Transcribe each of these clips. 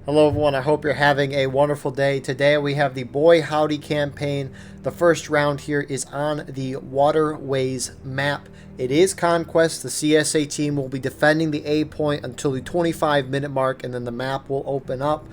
Hello everyone, I hope you're having a wonderful day. Today we have the Boy Howdy campaign. The first round here is on the Waterways map. It is Conquest. The CSA team will be defending the A point until the 25-minute mark, and then the map will open up.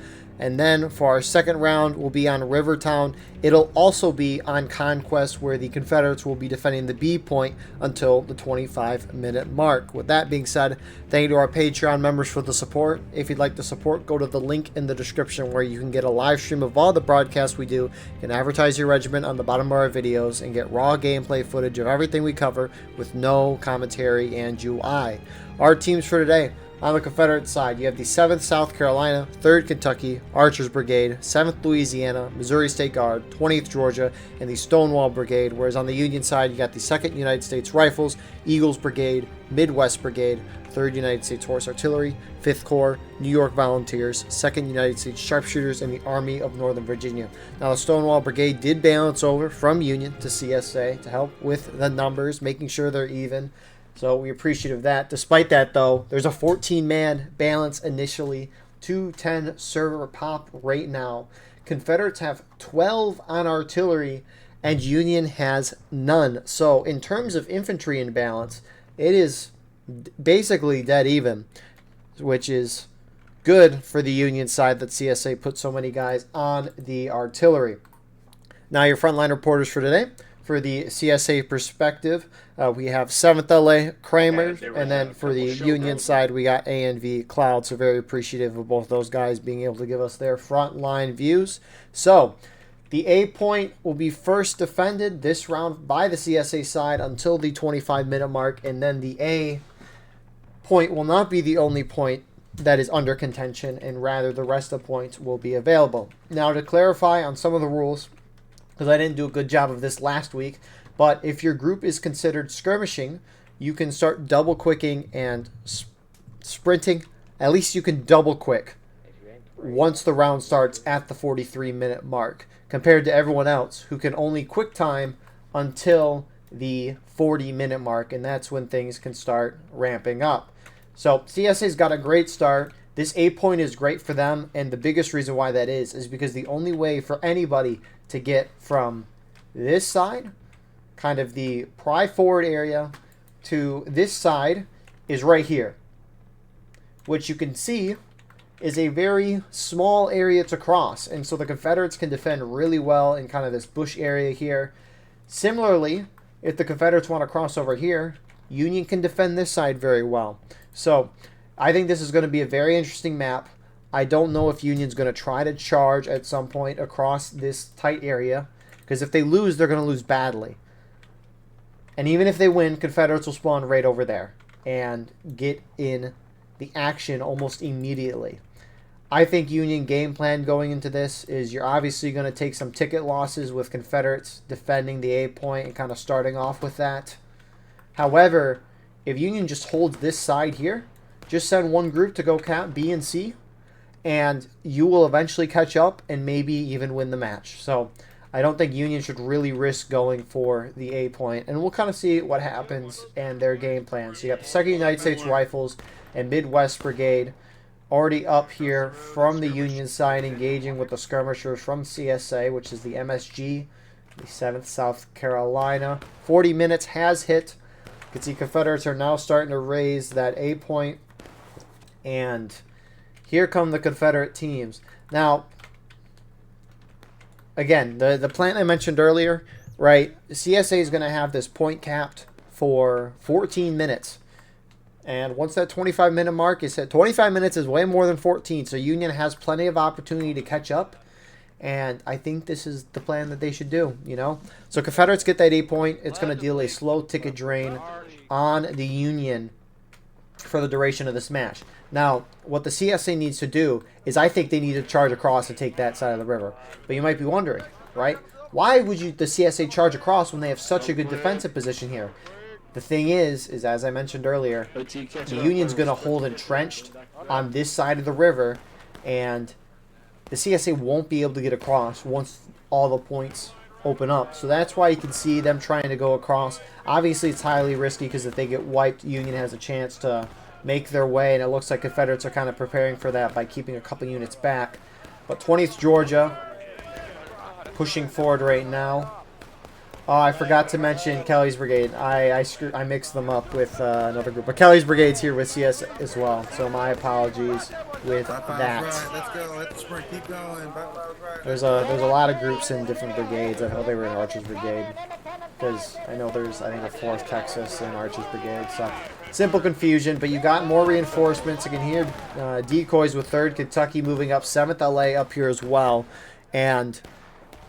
And then for our second round, we'll be on Rivertown. It'll also be on Conquest, where the Confederates will be defending the B point until the 25-minute mark. With that being said, thank you to our Patreon members for the support. If you'd like to support, go to the link in the description where you can get a live stream of all the broadcasts we do. You can advertise your regiment on the bottom of our videos and get raw gameplay footage of everything we cover with no commentary and UI. Our teams for today. On the Confederate side, you have the 7th South Carolina, 3rd Kentucky, Archers Brigade, 7th Louisiana, Missouri State Guard, 20th Georgia, and the Stonewall Brigade, whereas on the Union side, you got the 2nd United States Rifles, Eagles Brigade, Midwest Brigade, 3rd United States Horse Artillery, 5th Corps, New York Volunteers, 2nd United States Sharpshooters, and the Army of Northern Virginia. Now, the Stonewall Brigade did balance over from Union to CSA to help with the numbers, making sure they're even. So we appreciate of that. Despite that, though, there's a 14-man balance initially. 210 server pop right now. Confederates have 12 on artillery, and Union has none. So in terms of infantry in balance, it is basically dead even, which is good for the Union side that CSA put so many guys on the artillery. Now your frontline reporters for today. For the CSA perspective, we have 7th LA Kramer, and then for the Union side, we got A&V Cloud. So very appreciative of both those guys being able to give us their frontline views. So the A point will be first defended this round by the CSA side until the 25-minute mark, and then the A point will not be the only point that is under contention, and rather the rest of the points will be available. Now to clarify on some of the rules, because I didn't do a good job of this last week, but if your group is considered skirmishing, you can start double quicking and sprinting. At least you can double quick once the round starts at the 43-minute mark, compared to everyone else who can only quick time until the 40-minute mark, and that's when things can start ramping up. So CSA's got a great start. This A point is great for them, and the biggest reason why that is because the only way for anybody to get from this side, kind of the pry forward area, to this side is right here, which you can see is a very small area to cross, and so the Confederates can defend really well in kind of this bush area here. Similarly, if the Confederates want to cross over here, Union can defend this side very well. So I think this is going to be a very interesting map. I don't know if Union's going to try to charge at some point across this tight area, because if they lose, they're going to lose badly. And even if they win, Confederates will spawn right over there and get in the action almost immediately. I think Union game plan going into this is you're obviously going to take some ticket losses with Confederates defending the A point and kind of starting off with that. However, if Union just holds this side here, just send one group to go cap B and C, and you will eventually catch up and maybe even win the match. So I don't think Union should really risk going for the A point, and we'll kind of see what happens and their game plan. So you got the 2nd United States Rifles and Midwest Brigade already up here from the Union side, engaging with the skirmishers from CSA, which is the MSG, the 7th South Carolina. 40 minutes has hit. You can see Confederates are now starting to raise that A point, and here come the Confederate teams. Now, again, the plan I mentioned earlier, right? CSA is going to have this point capped for 14 minutes. And once that 25-minute mark is hit, 25 minutes is way more than 14, so Union has plenty of opportunity to catch up. And I think this is the plan that they should do, you know? So Confederates get that A point. It's going to deal a slow ticket drain on the Union for the duration of this match. Now, what the CSA needs to do is I think they need to charge across and take that side of the river. But you might be wondering, right? Why would the CSA charge across when they have such a good defensive position here? The thing is as I mentioned earlier, the Union's going to hold entrenched on this side of the river, and the CSA won't be able to get across once all the points open up. So that's why you can see them trying to go across. Obviously, it's highly risky because if they get wiped, Union has a chance to make their way, and it looks like Confederates are kind of preparing for that by keeping a couple units back. But 20th Georgia pushing forward right now. Oh, I forgot to mention Kelly's Brigade. I mixed them up with another group. But Kelly's Brigade's here with CS as well, so my apologies with that. Right. Let's go. Let's keep going. There's a lot of groups in different brigades. I thought they were in Archer's Brigade, because I know there's, I think, a 4th Texas in Archer's Brigade. So simple confusion, but you got more reinforcements. You can hear decoys with 3rd Kentucky moving up, 7th LA up here as well, and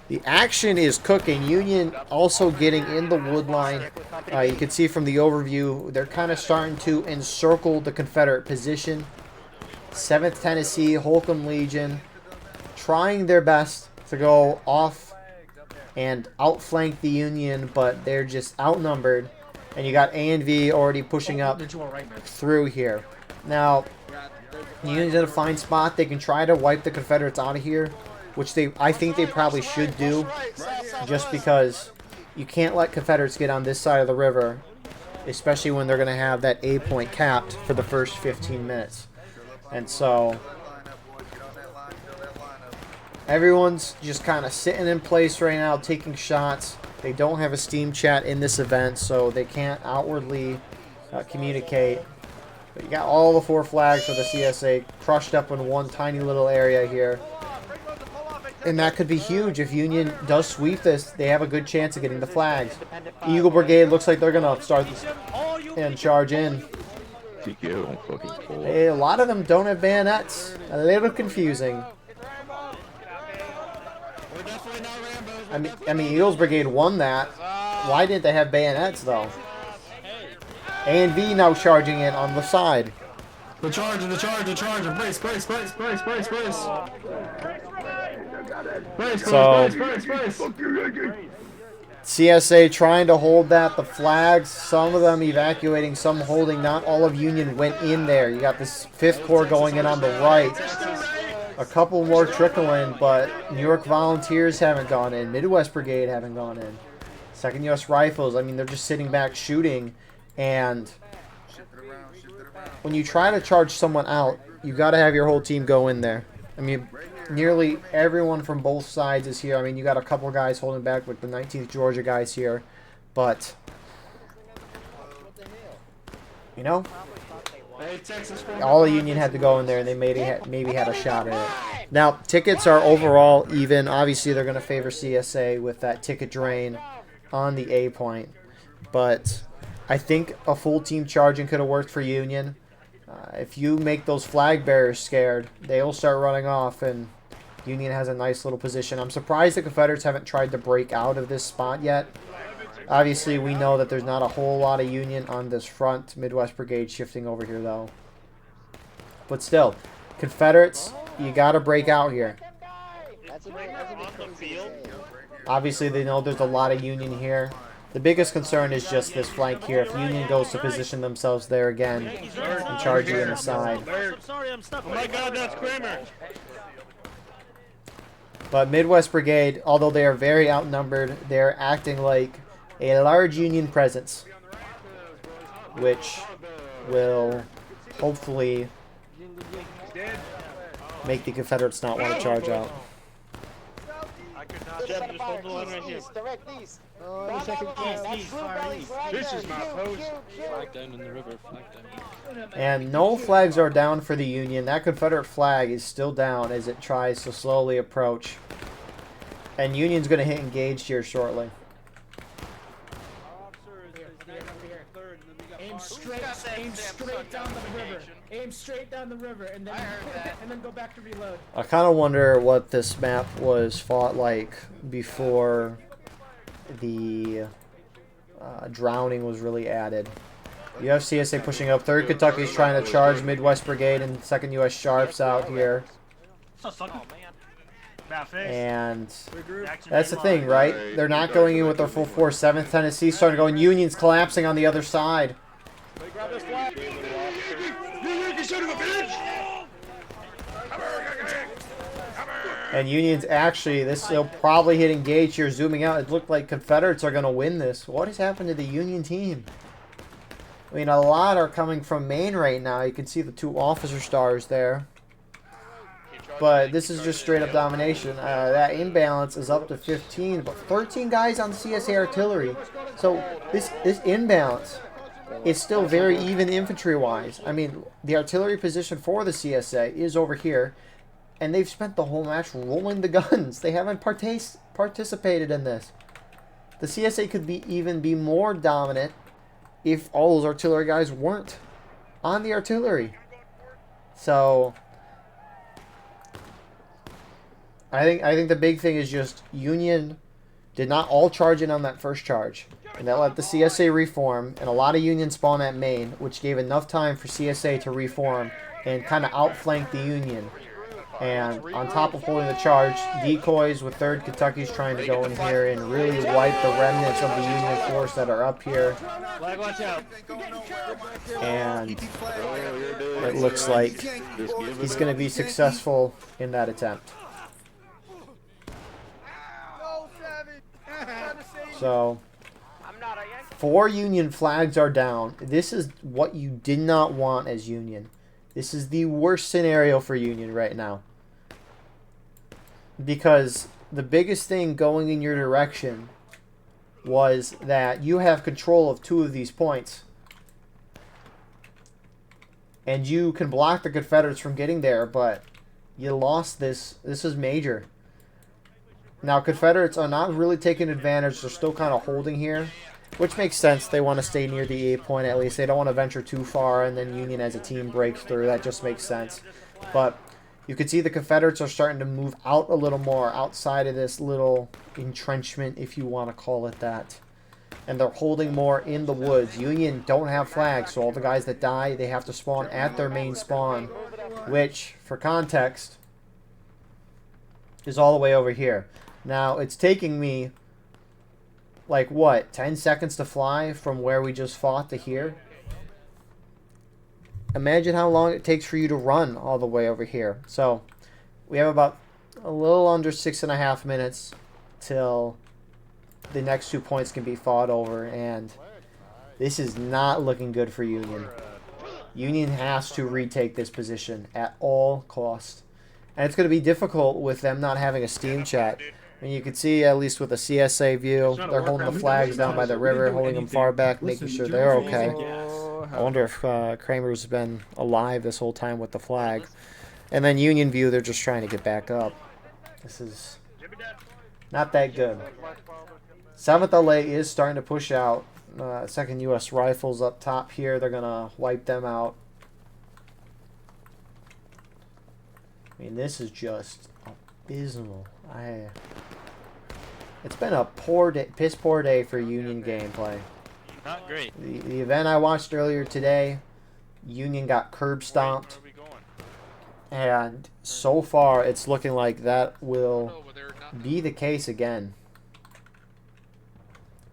the action is cooking. Union also getting in the wood line. You can see from the overview, they're kind of starting to encircle the Confederate position. 7th Tennessee, Holcomb Legion, trying their best to go off and outflank the Union, but they're just outnumbered. And you got A and V already pushing up through here. Now, the Union's in a fine spot. They can try to wipe the Confederates out of here, which I think they probably should do, just because you can't let Confederates get on this side of the river, especially when they're going to have that A point capped for the first 15 minutes. And so everyone's just kind of sitting in place right now, taking shots. They don't have a Steam chat in this event, so they can't outwardly communicate. But you got all the 4 flags for the CSA crushed up in one tiny little area here. And that could be huge. If Union does sweep this, they have a good chance of getting the flags. Eagle Brigade looks like they're going to start this and charge in. Hey, a lot of them don't have bayonets. A little confusing. I mean, Eagles Brigade won that. Why didn't they have bayonets, though? A and V now charging in on the side. The charge, the charge, the charge. Brace, brace, brace, brace, brace, brace. So, CSA trying to hold that. The flags, some of them evacuating, some holding. Not all of Union went in there. You got this 5th Corps going in on the right. A couple more trickling, but New York Volunteers haven't gone in. Midwest Brigade haven't gone in. 2nd U.S. Rifles, I mean, they're just sitting back shooting. And when you try to charge someone out, you got to have your whole team go in there. I mean, nearly everyone from both sides is here. I mean, you got a couple guys holding back with the 19th Georgia guys here. But, you know, all the Union had to go in there, and they maybe had a shot at it. Now, tickets are overall even. Obviously, they're going to favor CSA with that ticket drain on the A point. But I think a full team charging could have worked for Union. If you make those flag bearers scared, they'll start running off, and Union has a nice little position. I'm surprised the Confederates haven't tried to break out of this spot yet. Obviously, we know that there's not a whole lot of Union on this front. Midwest Brigade shifting over here, though. But still, Confederates, you got to break out here. Obviously, they know there's a lot of Union here. The biggest concern is just this flank here. If Union goes to position themselves there again and charge you in the side. Oh my God, that's Kramer. But Midwest Brigade, although they are very outnumbered, they're acting like a large Union presence, which will hopefully make the Confederates not want to charge out. Jeff, just hold the line right here. Direct east. This is my post. Flag down in the river, flag down. And no flags are down for the Union. That Confederate flag is still down as it tries to slowly approach. And Union's going to hit engaged here shortly. Aim straight down the river. Aim straight down the river, and then go back to reload. I kind of wonder what this map was fought like before the drowning was really added. You have CSA pushing up. 3rd Kentucky's trying to charge Midwest Brigade and 2nd U.S. Sharps out here. And that's the thing, right? They're not going in with their full force. 7th Tennessee starting to go, and Union's collapsing on the other side. And Union's actually, they'll probably hit engage here, zooming out. It looked like Confederates are going to win this. What has happened to the Union team? I mean, a lot are coming from Maine right now. You can see the 2 officer stars there. But this is just straight up domination. That imbalance is up to 15, but 13 guys on CSA artillery. So this imbalance is still very even infantry-wise. I mean, the artillery position for the CSA is over here, and they've spent the whole match rolling the guns. They haven't participated in this. The CSA could even be more dominant if all those artillery guys weren't on the artillery. So I think the big thing is just Union did not all charge in on that first charge, and that let the CSA reform, and a lot of Union spawn at Maine, which gave enough time for CSA to reform and kind of outflank the Union. And on top of holding the charge, decoys with 3rd Kentucky's trying to go in here and really wipe the remnants of the Union force that are up here. Flag, watch out. And it looks like he's going to be successful in that attempt. So 4 Union flags are down. This is what you did not want as Union. This is the worst scenario for Union right now. Because the biggest thing going in your direction was that you have control of 2 of these points. And you can block the Confederates from getting there, but you lost this. This is major. Now, Confederates are not really taking advantage. They're still kind of holding here, which makes sense. They want to stay near the A point at least. They don't want to venture too far, and then Union as a team breaks through. That just makes sense. But you can see the Confederates are starting to move out a little more outside of this little entrenchment, if you want to call it that. And they're holding more in the woods. Union don't have flags, so all the guys that die, they have to spawn at their main spawn, which, for context, is all the way over here. Now, it's taking me, like, what, 10 seconds to fly from where we just fought to here? Imagine how long it takes for you to run all the way over here. So, we have about a little under 6.5 minutes till the next 2 points can be fought over, and this is not looking good for Union. Union has to retake this position at all costs. And it's going to be difficult with them not having a steam chat. And you can see, at least with a CSA view, they're holding the flags down by the river, holding them far back, making sure they're okay. I wonder if Kramer's been alive this whole time with the flag. And then Union view, they're just trying to get back up. This is not that good. 7th LA is starting to push out. 2nd U.S. Rifles up top here. They're going to wipe them out. I mean, this is just abysmal. It's been a poor day, piss poor day for Union gameplay. Not great. The event I watched earlier today, Union got curb stomped. And so far, it's looking like that will be the case again.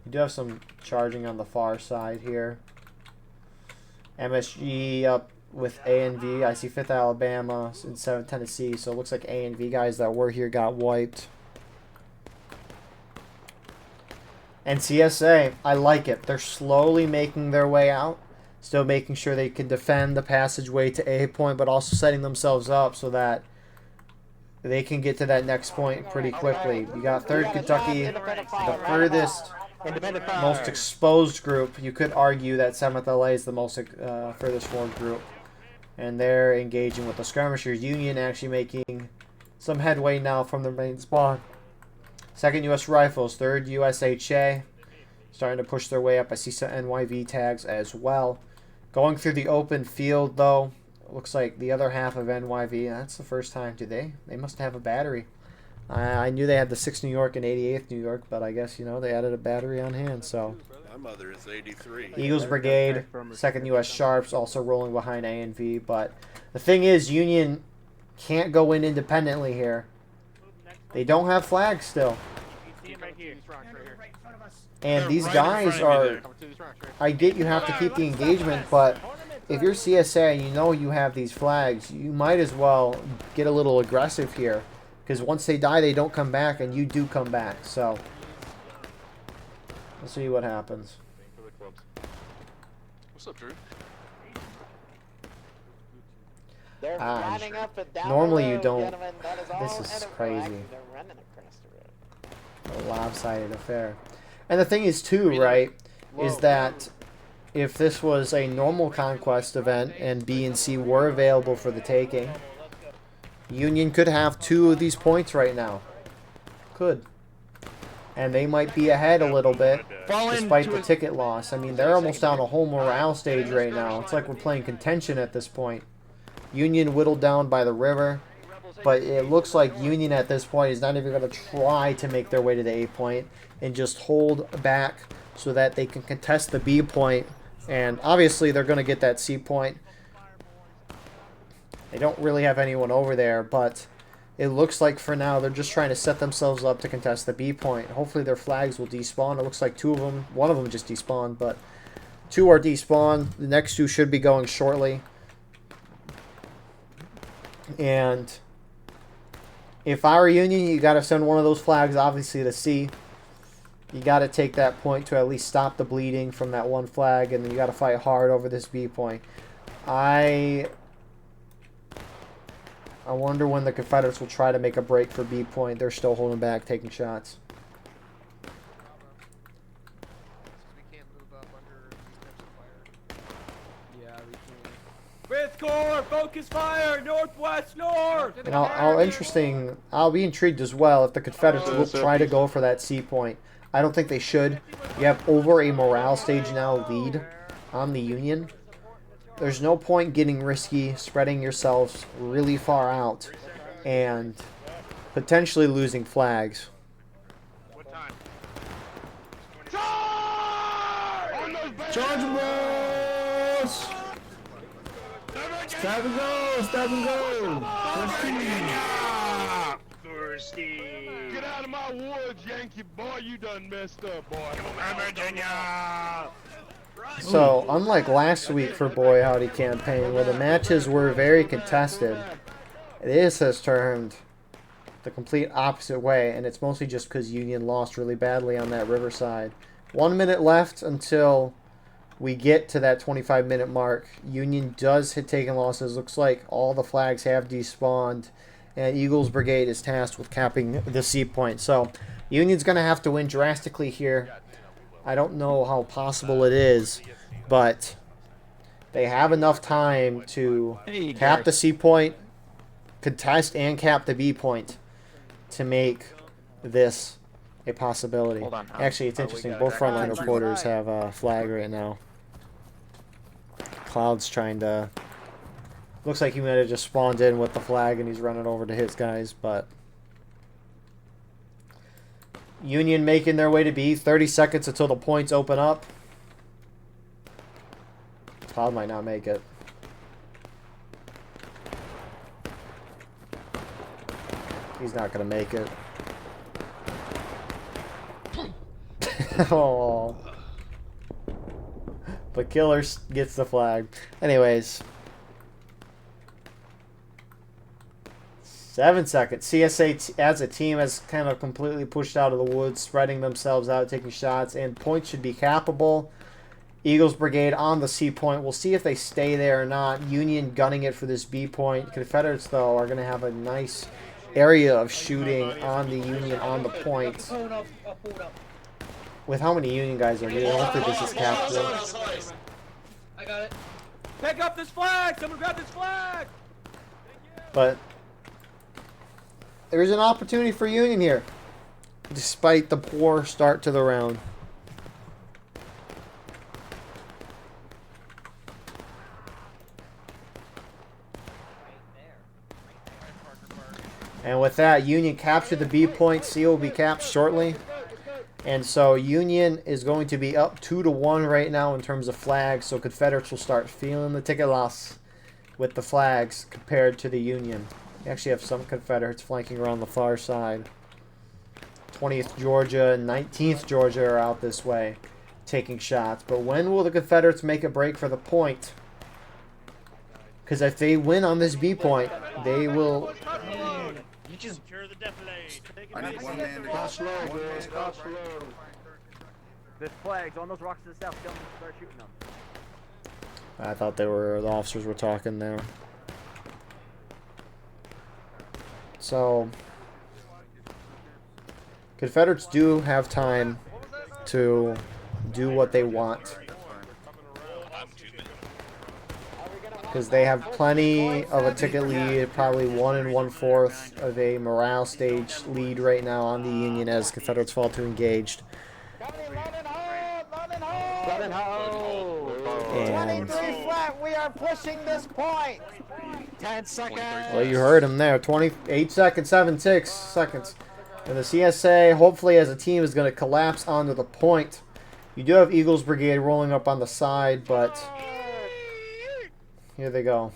You do have some charging on the far side here. MSG up with A and V. I see 5th Alabama and 7th Tennessee. So it looks like A and V guys that were here got wiped. And CSA, I like it. They're slowly making their way out. Still making sure they can defend the passageway to A point, but also setting themselves up so that they can get to that next point pretty quickly. You got 3rd Kentucky, the furthest, most exposed group. You could argue that 7th LA is the most furthest forward group. And they're engaging with the skirmishers. Union actually making some headway now from their main spawn. 2nd U.S. Rifles, 3rd USHA, starting to push their way up. I see some NYV tags as well. Going through the open field, though, looks like the other half of NYV, that's the first time today. They must have a battery. I knew they had the 6th New York and 88th New York, but I guess, you know, they added a battery on hand, so. My mother is 83. Eagles Brigade, 2nd U.S. Sharps, also rolling behind A&V, but the thing is, Union can't go in independently here. They don't have flags still. And these guys are, I get you have to keep the engagement, but if you're CSA and you know you have these flags, you might as well get a little aggressive here. Because once they die, they don't come back, and you do come back. So, we'll see what happens. also true. They're lining up and down normally the you road, don't- gentlemen. That is all this is enemy. crazy. Actually, they're running across the road. A lopsided affair. And the thing is too, right, is that if this was a normal conquest event and B and C were available for the taking, Union could have 2 of these points right now. Could. And they might be ahead a little bit, despite the ticket loss. I mean, they're almost down a whole morale stage right now. It's like we're playing contention at this point. Union whittled down by the river, but it looks like Union at this point is not even going to try to make their way to the A point and just hold back so that they can contest the B point. And obviously they're going to get that C point. They don't really have anyone over there, but it looks like for now they're just trying to set themselves up to contest the B point. Hopefully their flags will despawn. It looks like 2 of them, 1 of them just despawned, but 2 are despawned. The next 2 should be going shortly. And if I were Union, you got to send one of those flags, obviously, to C. You got to take that point to at least stop the bleeding from that one flag, and then you got to fight hard over this B point. I wonder when the Confederates will try to make a break for B point. They're still holding back, taking shots. Fifth Corps, focus fire, northwest, north. And I'll be intrigued as well if the Confederates will try to go for that C point. I don't think they should. You have over a morale stage now lead on the Union. There's no point getting risky, spreading yourselves really far out, and potentially losing flags. What time? Charge, boss! Stab and go! Stab and go! Thirsty. Get out of my woods, Yankee boy. You done messed up, boy. Virginia. So, unlike last week for Boy Howdy campaign, where the matches were very contested, this has turned the complete opposite way, and it's mostly just because Union lost really badly on that riverside. 1 minute left until we get to that 25-minute mark. Union does hit taking losses. Looks like all the flags have despawned, and Eagles Brigade is tasked with capping the C point. So, Union's going to have to win drastically here. I don't know how possible it is, but they have enough time to cap the C point, contest, and cap the B point to make this a possibility. Hold on. Actually, it's interesting. Both frontline reporters have a flag right now. Cloud's trying to... Looks like he might have just spawned in with the flag and he's running over to his guys, but... Union making their way to B. 30 seconds until the points open up. Cloud might not make it. He's not going to make it. Oh. But Killer gets the flag. Anyways. 7 seconds. CSA as a team has kind of completely pushed out of the woods, spreading themselves out, taking shots, and points should be cappable. Eagles Brigade on the C point. We'll see if they stay there or not. Union gunning it for this B point. Confederates, though, are going to have a nice area of shooting on the Union on the point. With how many Union guys are here, hopefully this is captured. I got it. Pick up this flag! Someone grab this flag! But there's an opportunity for Union here, despite the poor start to the round. And with that, Union captured the B point. C will be capped shortly. And so Union is going to be up 2-1 right now in terms of flags. So Confederates will start feeling the ticket loss with the flags compared to the Union. We actually have some Confederates flanking around the far side. 20th Georgia and 19th Georgia are out this way, taking shots. But when will the Confederates make a break for the point? Because if they win on this B point, they will... You just secure the defilade. I need one man to go slow, boys. Go slow. There's flags on those rocks to the south. Tell them to start shooting them. I thought the officers were talking there. So, Confederates do have time to do what they want, because they have plenty of a ticket lead, probably 1 1/4 of a morale stage lead right now on the Union as Confederates fall to engaged. Load and hold. And 23 flat, we are pushing this point. 10 seconds. well, you heard him there. 28 seconds, 6 seconds. And the CSA, hopefully as a team, is going to collapse onto the point. You do have Eagles Brigade rolling up on the side, but here they go.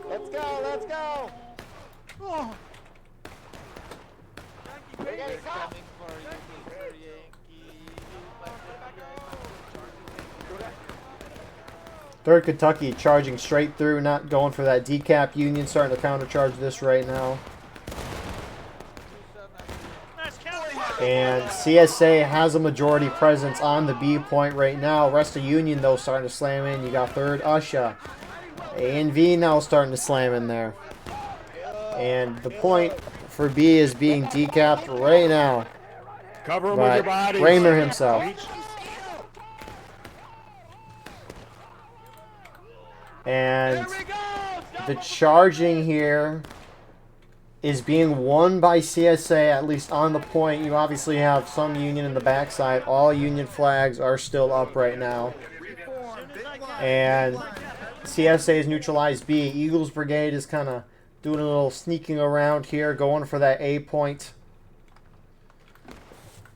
Let's go, let's go. Oh. Third Kentucky charging straight through, not going for that decap. Union starting to countercharge this right now. And CSA has a majority presence on the B point right now. Rest of Union, though, starting to slam in. You got third Usha. A&V now starting to slam in there. And the point for B is being decapped right now. Cover him with your by body. Raymer himself. And the charging here is being won by CSA, at least on the point. You obviously have some Union in the backside. All Union flags are still up right now. And CSA is neutralized B. Eagles Brigade is kind of doing a little sneaking around here, going for that A point.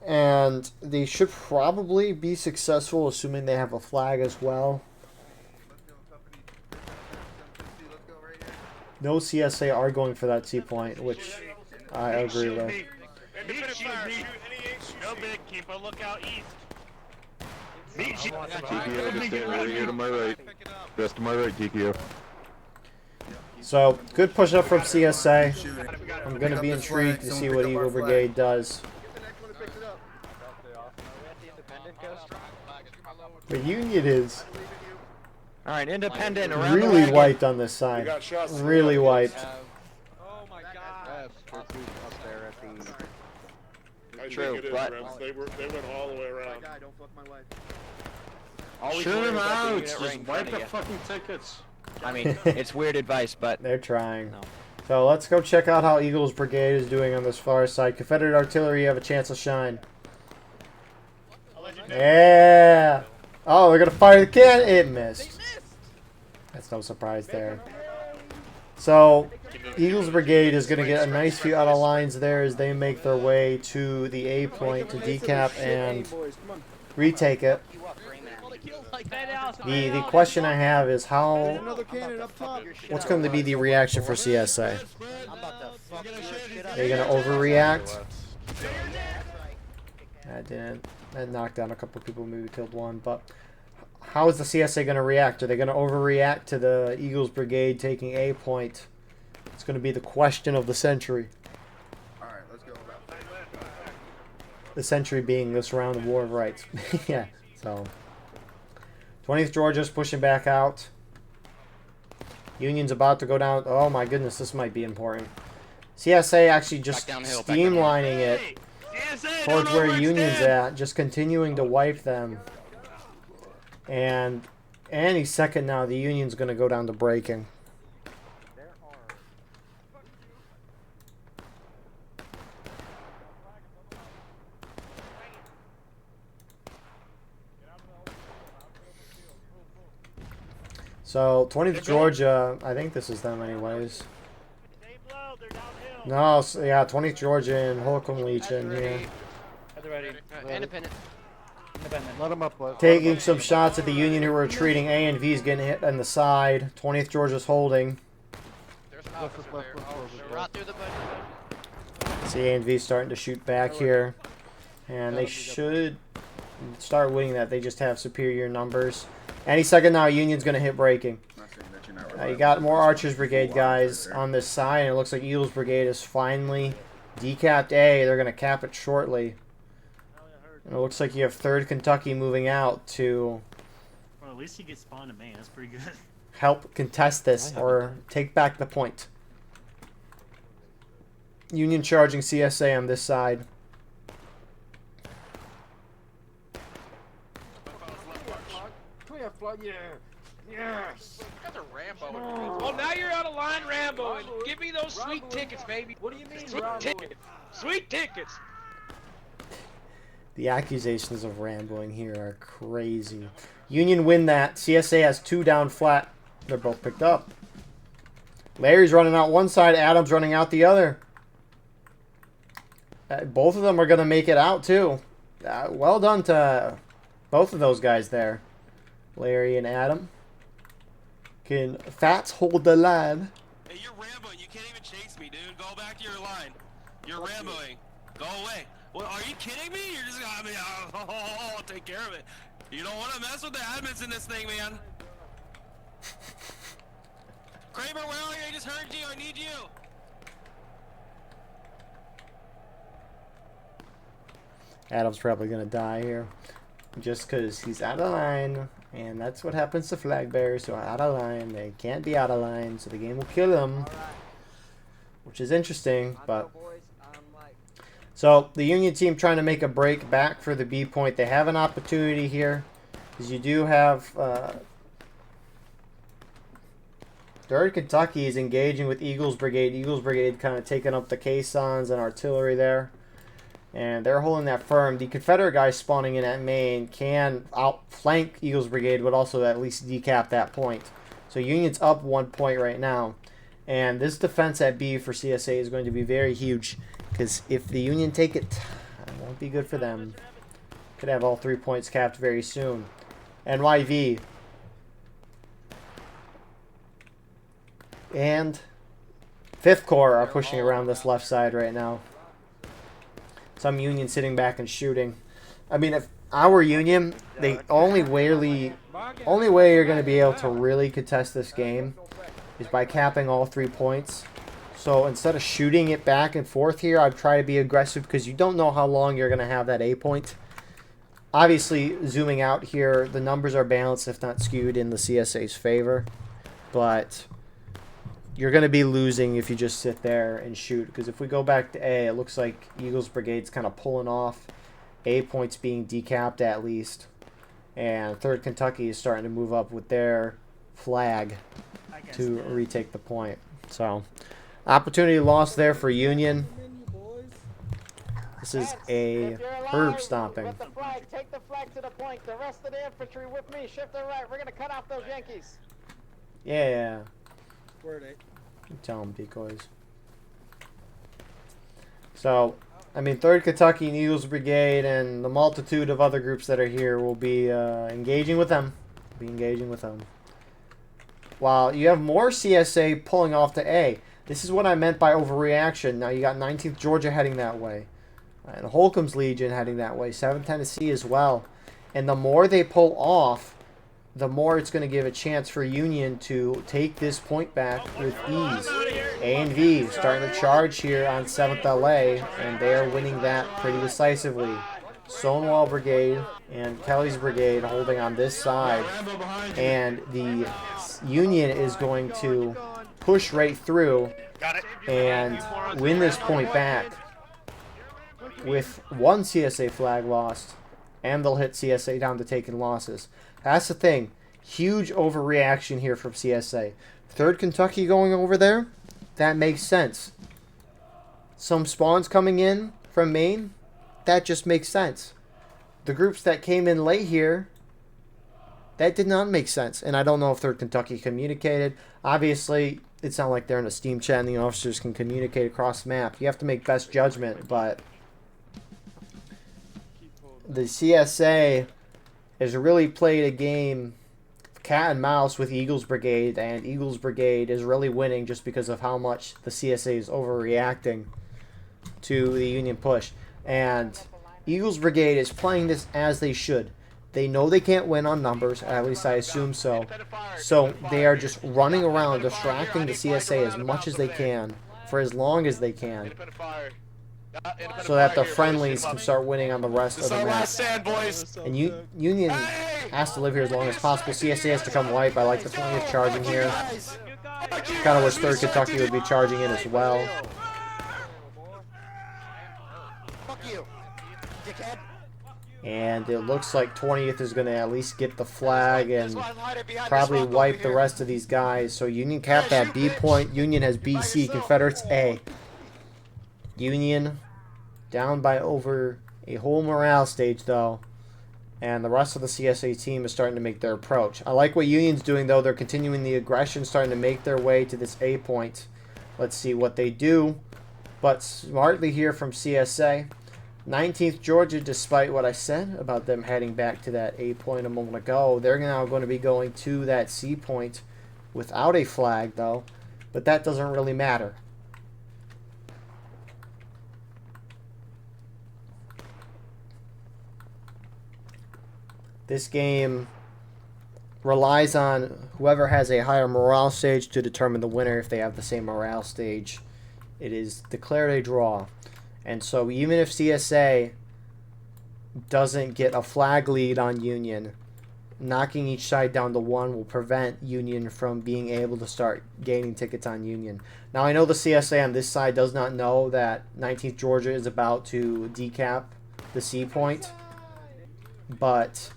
And they should probably be successful, assuming they have a flag as well. No CSA are going for that C point, which I agree with. No big, keep a lookout east. TPO just staying right here to my right. Rest to my right, TPO. So, good push up from CSA. I'm going to be intrigued to see what Eagle Brigade does. The Union is Alright, independent around really the wiped on this side. Really wiped. Oh my god. I True, think it is, but- Rems. They went all the way around. Shoot him out! Just wipe the fucking tickets. I mean, it's weird advice, but They're trying. No. So let's go check out how Eagles Brigade is doing on this far side. Confederate artillery have a chance to shine. Yeah! Oh, they're going to fire the cannon. It missed. That's no surprise there. So, Eagles Brigade is going to get a nice few out of lines there as they make their way to the A point to decap and retake it. The question I have is how... What's going to be the reaction for CSA? Are they going to overreact? That didn't. That knocked down a couple people, maybe killed one. But how is the CSA going to react? Are they going to overreact to the Eagles Brigade taking A point? It's going to be the question of the century. Alright, let's go. The century being this round of War of Rights. Yeah, so... 20th Georgia's pushing back out. Union's about to go down. Oh my goodness, this might be important. CSA actually just streamlining it towards where Union's at, just continuing to wipe them. And any second now, the Union's going to go down to breaking. So, 20th Georgia, I think this is them anyways. No, so, yeah, 20th Georgia and Holcomb Leach in here. Independent. Let him up. Taking some shots at the Union who are retreating. A and V's getting hit on the side. 20th Georgia's holding. Right through the budget. See A and V starting to shoot back here. And they should start winning that. They just have superior numbers. Any second now, Union's going to hit breaking. You got more Archers Brigade guys on this side, and it looks like Eagles Brigade is finally decapped A. They're going to cap it shortly. And it looks like you have 3rd Kentucky moving out to Well, at least you get spawned to main. That's pretty good. help contest this or take back the point. Union charging CSA on this side. Clear flood, yeah. Yes. Got the Rambo. Oh, now you're out of line, Rambo. And give me those sweet tickets, baby. What do you mean, Sweet Rambo? tickets. Sweet tickets. The accusations of Ramboing here are crazy. Union win that. CSA has 2 down flat. They're both picked up. Larry's running out one side. Adam's running out the other. Both of them are going to make it out, too. Well done to both of those guys there. Larry and Adam. Can Fats hold the line? Hey, you're Ramboing. You can't even chase me, dude. Go back to your line. You're Ramboing. Go away. Well, are you kidding me? You're just gonna, I'll take care of it. You don't want to mess with the admins in this thing, man. Kramer, where are you? I just heard you. I need you. Adam's probably going to die here. Just because he's out of line. And that's what happens to flag bearers who are out of line. They can't be out of line, so the game will kill them. Which is interesting, but... So, the Union team trying to make a break back for the B point. They have an opportunity here. Because you do have... 3rd Kentucky is engaging with Eagles Brigade. Eagles Brigade kind of taking up the caissons and artillery there. And they're holding that firm. The Confederate guys spawning in at main can outflank Eagles Brigade, but also at least decap that point. So Union's up 1 point right now. And this defense at B for CSA is going to be very huge. Because if the Union take it, it won't be good for them. Could have all 3 points capped very soon. NYV. And 5th Corps are pushing around this left side right now. Some Union sitting back and shooting. I mean, if I were Union, the only way you're going to be able to really contest this game is by capping all 3 points. So instead of shooting it back and forth here, I'd try to be aggressive because you don't know how long you're going to have that A point. Obviously, zooming out here, the numbers are balanced, if not skewed, in the CSA's favor. But you're going to be losing if you just sit there and shoot. Because if we go back to A, it looks like Eagles Brigade's kind of pulling off. A points being decapped at least. And 3rd Kentucky is starting to move up with their flag to retake the point. So, opportunity lost there for Union. This is a herb stomping. With the flag, take the flag to the point. The rest of the infantry with me. Shift to the right. We're going to cut off those Yankees. Yeah. Word it. Tell them, decoys. So, I mean, 3rd Kentucky and Eagles Brigade and the multitude of other groups that are here will be engaging with them. While you have more CSA pulling off to A. This is what I meant by overreaction. Now you got 19th Georgia heading that way. And Holcomb's Legion heading that way. 7th Tennessee as well. And the more they pull off, the more it's going to give a chance for Union to take this point back with ease. A and V starting to charge here on 7th LA, and they are winning that pretty decisively. Stonewall Brigade and Kelly's Brigade holding on this side, and the Union is going to push right through and win this point back with 1 CSA flag lost, and they'll hit CSA down to taking losses. That's the thing. Huge overreaction here from CSA. 3rd Kentucky going over there? That makes sense. Some spawns coming in from Maine? That just makes sense. The groups that came in late here, that did not make sense. And I don't know if 3rd Kentucky communicated. Obviously, it's not like they're in a Steam chat and the officers can communicate across the map. You have to make best judgment, but the CSA has really played a game cat and mouse with Eagles Brigade, and Eagles Brigade is really winning just because of how much the CSA is overreacting to the Union push. And Eagles Brigade is playing this as they should. They know they can't win on numbers, at least I assume so. So they are just running around distracting the CSA as much as they can for as long as they can. so that the friendlies can start winning on the rest of the map. stand, boys. And Union has to live here as long as possible. CSA has to come wipe. I like the 20th charging here. Kind of wish 3rd Kentucky would be charging in as well. And it looks like 20th is going to at least get the flag and probably wipe the rest of these guys. So Union capped that B point. Union has BC, Confederates A. Union down by over a whole morale stage, though. And the rest of the CSA team is starting to make their approach. I like what Union's doing, though. They're continuing the aggression, starting to make their way to this A point. Let's see what they do. But smartly here from CSA. 19th Georgia, despite what I said about them heading back to that A point a moment ago, they're now going to be going to that C point without a flag, though. But that doesn't really matter. This game relies on whoever has a higher morale stage to determine the winner. If they have the same morale stage, it is declared a draw. And so even if CSA doesn't get a flag lead on Union, knocking each side down to 1 will prevent Union from being able to start gaining tickets on Union. Now, I know the CSA on this side does not know that 19th Georgia is about to decap the C point, but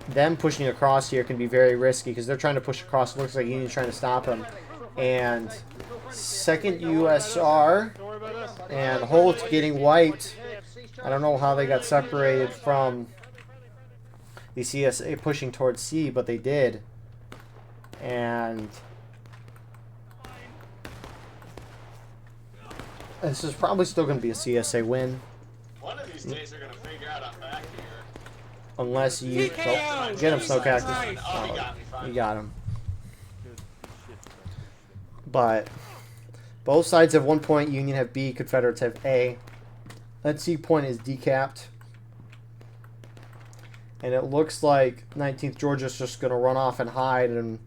them pushing across here can be very risky because they're trying to push across. It looks like Union's trying to stop them. And 2nd USR and Holt getting wiped. I don't know how they got separated from the CSA pushing towards C, but they did. And this is probably still going to be a CSA win. One of these days they're going to figure out I'm back here. Unless you... Oh, get him, Snow Cactus. Oh, you got him. But both sides have 1 point. Union have B. Confederates have A. That C point is decapped. And it looks like 19th Georgia's just going to run off and hide and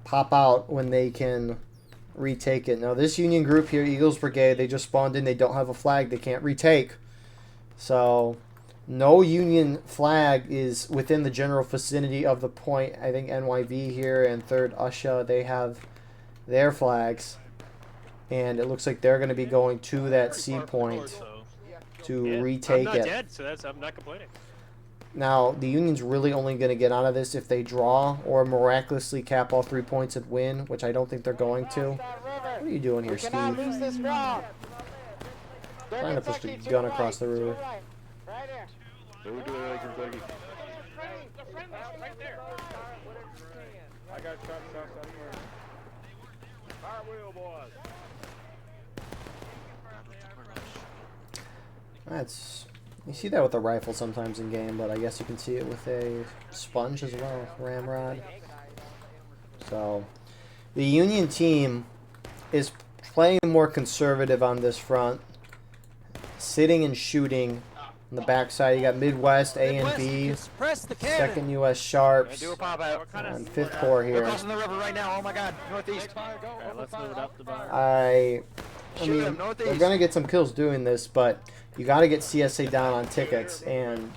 pop out when they can retake it. Now, this Union group here, Eagles Brigade, they just spawned in. They don't have a flag. They can't retake. So, no Union flag is within the general vicinity of the point. I think NYV here and 3rd Usha, they have their flags. And it looks like they're going to be going to that C point to retake it. I'm not dead, so I'm not complaining. Now, the Union's really only going to get out of this if they draw or miraculously cap all 3 points and win, which I don't think they're going to. What are you doing here, Steve? Trying to push the gun across the river. I got shot somewhere. Cartwheel, boys. That's... You see that with a rifle sometimes in game, but I guess you can see it with a sponge as well, ramrod. So, the Union team is playing more conservative on this front, sitting and shooting on the backside. You got Midwest, A and B, 2nd U.S. Sharps, and 5th Corps here. Crossing the river right now. Oh my God, northeast. Let's move it up the bar. I mean, they're going to get some kills doing this, but you got to get CSA down on tickets, and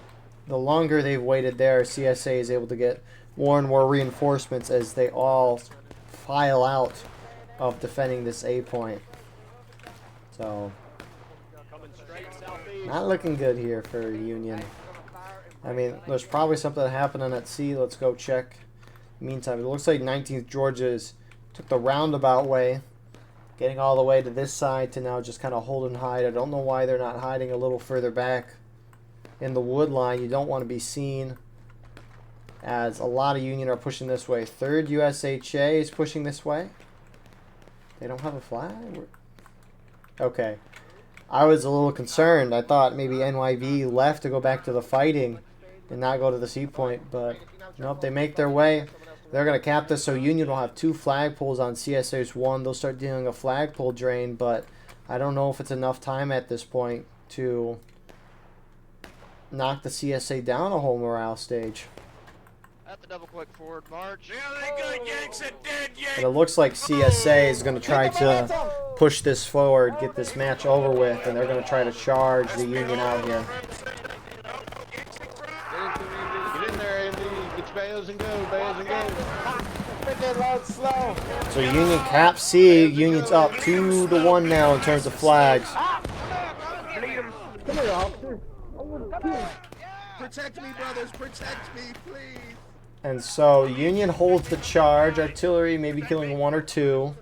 the longer they've waited there, CSA is able to get more and more reinforcements as they all file out of defending this A point. So, not looking good here for Union. I mean, there's probably something happening at C. Let's go check. Meantime, it looks like 19th Georgia's took the roundabout way, getting all the way to this side to now just kind of hold and hide. I don't know why they're not hiding a little further back in the wood line. You don't want to be seen, as a lot of Union are pushing this way. 3rd USHA is pushing this way. They don't have a flag? Okay. I was a little concerned. I thought maybe NYV left to go back to the fighting and not go to the C point, but nope, they make their way. They're going to cap this, so Union will have 2 flagpoles on CSA's 1. They'll start dealing a flagpole drain, but I don't know if it's enough time at this point to knock the CSA down a whole morale stage. At the double quick forward march. Really good Yanks and dead Yanks. But it looks like CSA is going to try to push this forward, get this match over with, and they're going to try to charge the Union out here. Get in there, Andy. Get your bales and go, bales and go. Freaking load slow. So Union cap C. Union's up 2-1 now in terms of flags. Protect me, brothers. Protect me, please. And so Union holds the charge. Artillery maybe killing 1 or 2.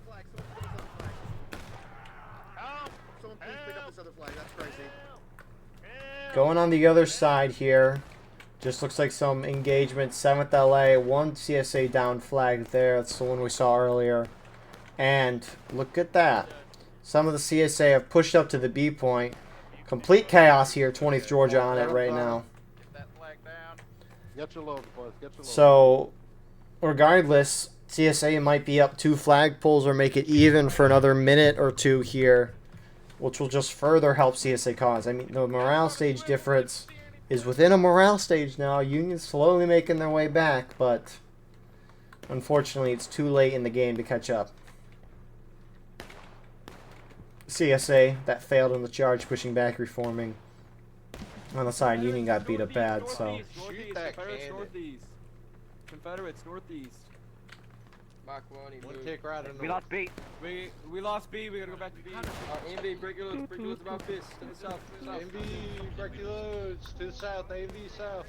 Someone please pick up this other flag. That's crazy. Going on the other side here. Just looks like some engagement. 7th LA. 1 CSA down flag there. That's the one we saw earlier. And look at that. Some of the CSA have pushed up to the B point. Complete chaos here. 20th Georgia on it right now. Get your load, boys. Get your load. So, regardless, CSA might be up 2 flagpoles or make it even for another minute or 2 here, which will just further help CSA cause. I mean, the morale stage difference is within a morale stage now. Union's slowly making their way back, but unfortunately, it's too late in the game to catch up. CSA, that failed in the charge, pushing back, reforming. On the side, Union got beat up bad, so... Northeast, Confederates northeast. Confederates northeast. Mach 1, he moved. Kick right in the We lost B. We lost B, we gotta go back to B. AMV, break your loads about this. To the south, to the south. AMV, break your loads. To the south, AMV south.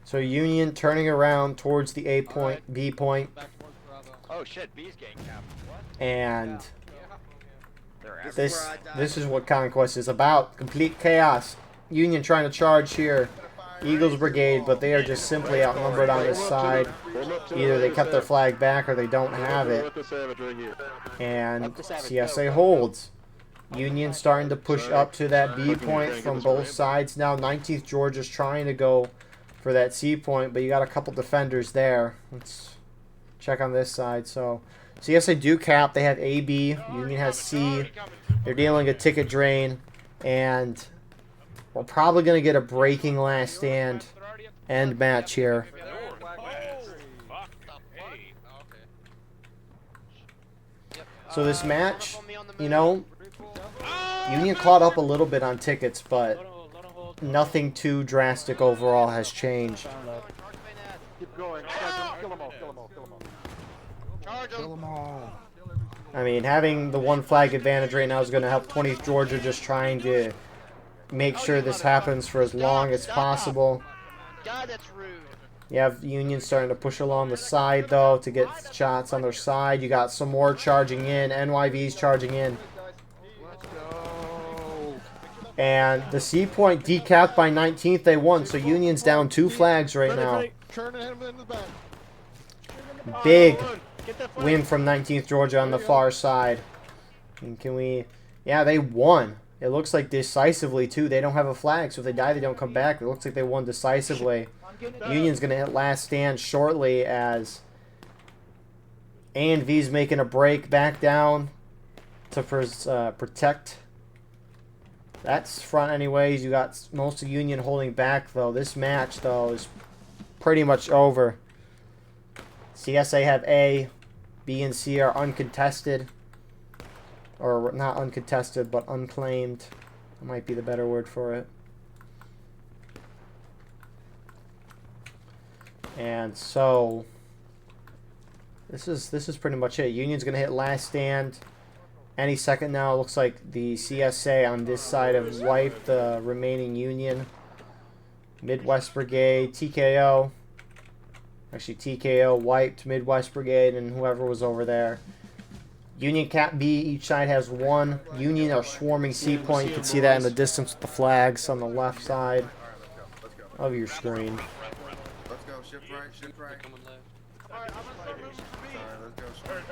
So Union turning around towards the A point, B point, Back towards Bravo. Oh shit, B's getting capped. What? and They're after this is what Conquest is about. Complete chaos. Union trying to charge here. Eagles Brigade, but they are just simply outnumbered on this side. Either they kept their flag back or they don't have it. And CSA holds. Union starting to push up to that B point from both sides now. 19th Georgia's trying to go for that C point, but you got a couple defenders there. Let's check on this side. So CSA do cap. They have A, B. Union has C. They're dealing a ticket drain, and we're probably going to get a breaking last stand end match here. So this match, you know, Union caught up a little bit on tickets, but nothing too drastic overall has changed. Keep going. Kill them all. Kill them all. Kill them all. Charge Kill them all. I mean, having the 1 flag advantage right now is going to help 20th Georgia just trying to make sure this happens for as long as possible. God, that's rude. You have Union starting to push along the side, though, to get shots on their side. You got some more charging in. NYV's charging in. Let's go. And the C point decapped by 19th. They won, so Union's down 2 flags right now. Turn and hit him in the back. Big win from 19th Georgia on the far side. And can we... Yeah, they won. It looks like decisively, too. They don't have a flag, so if they die, they don't come back. It looks like they won decisively. Union's going to hit last stand shortly as A&V's making a break back down to protect. That's front anyways. You got most of Union holding back, though. This match, though, is pretty much over. CSA have A, B, and C are uncontested. Or not uncontested, but unclaimed. That might be the better word for it. And so this is pretty much it. Union's gonna hit last stand any second now. It looks like the CSA on this side have wiped the remaining Union. Midwest Brigade, TKO. Actually, TKO wiped Midwest Brigade and whoever was over there. Union cap B, each side has 1. Union are swarming C point. You can see that in the distance with the flags on the left side of your screen. Let's go. Shift right. Shift right. Alright, I'm gonna start moving to B. Alright, let's go. Sprint.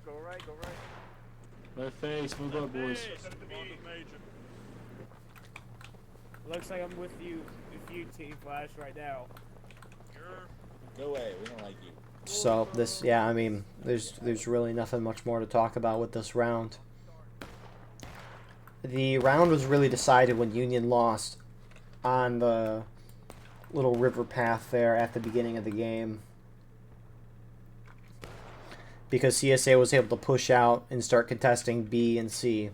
Go right, go right. Left face, move up, boys. Looks like I'm with you, Team Flash, right now. No way, we don't like you. So this, yeah, I mean, there's really nothing much more to talk about with this round. The round was really decided when Union lost on the little river path there at the beginning of the game. because CSA was able to push out and start contesting B and C.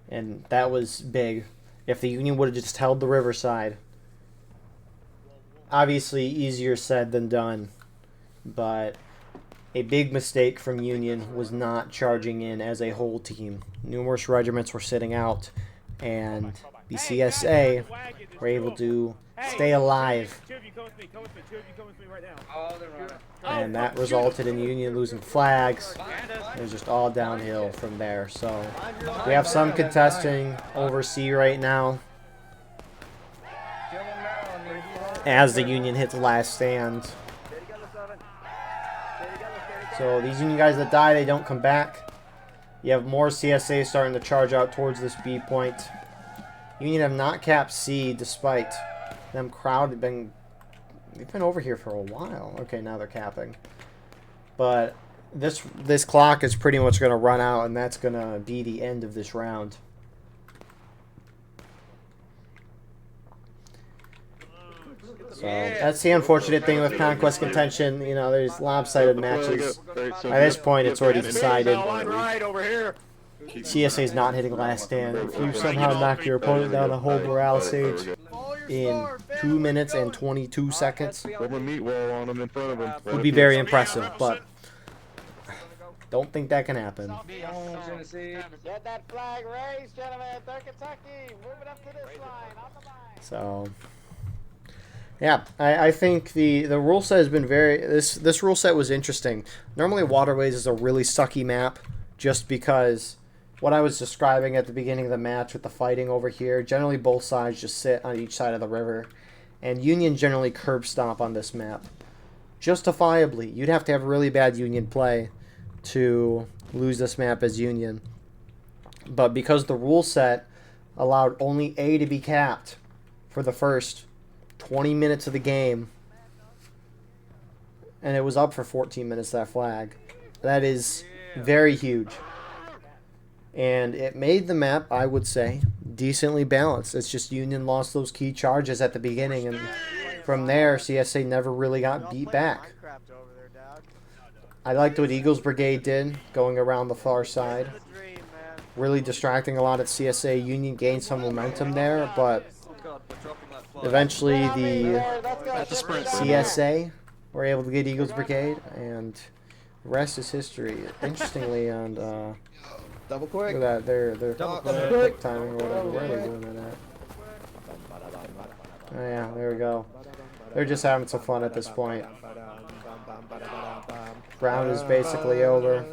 And that was big. If the Union would have just held the riverside, obviously easier said than done, but a big mistake from Union was not charging in as a whole team. Numerous regiments were sitting out, and the CSA were able to stay alive. And that resulted in Union losing flags. It was just all downhill from there. So we have some contesting over C right now as the Union hits last stand. So these Union guys that die, they don't come back. You have more CSA starting to charge out towards this B point. Union have not capped C despite them crowded. They've been over here for a while. Okay, now they're capping. But this clock is pretty much going to run out, and that's going to be the end of this round. So that's the unfortunate thing with Conquest Contention. You know, there's lopsided matches. By this point, it's already decided. CSA is not hitting last stand. If you somehow knock your opponent down a whole morale stage in 2 minutes and 22 seconds, would be very impressive, but don't think that can happen. Get that flag raised, gentlemen. Third Kentucky, moving up to this line, on the line. So, yeah, I think the rule set has been very... This rule set was interesting. Normally, Waterways is a really sucky map just because what I was describing at the beginning of the match with the fighting over here, generally both sides just sit on each side of the river. And Union generally curb stomp on this map. Justifiably, you'd have to have really bad Union play to lose this map as Union. But because the rule set allowed only A to be capped for the first 20 minutes of the game, and it was up for 14 minutes, that flag, that is very huge. And it made the map, I would say, decently balanced. It's just Union lost those key charges at the beginning, and from there, CSA never really got beat back. I liked what Eagles Brigade did, going around the far side. Really distracting a lot at CSA. Union gained some momentum there, but eventually the CSA were able to get Eagles Brigade, and the rest is history. Interestingly, and double quick. Look at that, they're quick timing or whatever. Where are they doing that at? Oh yeah, there we go. They're just having some fun at this point. Round is basically over,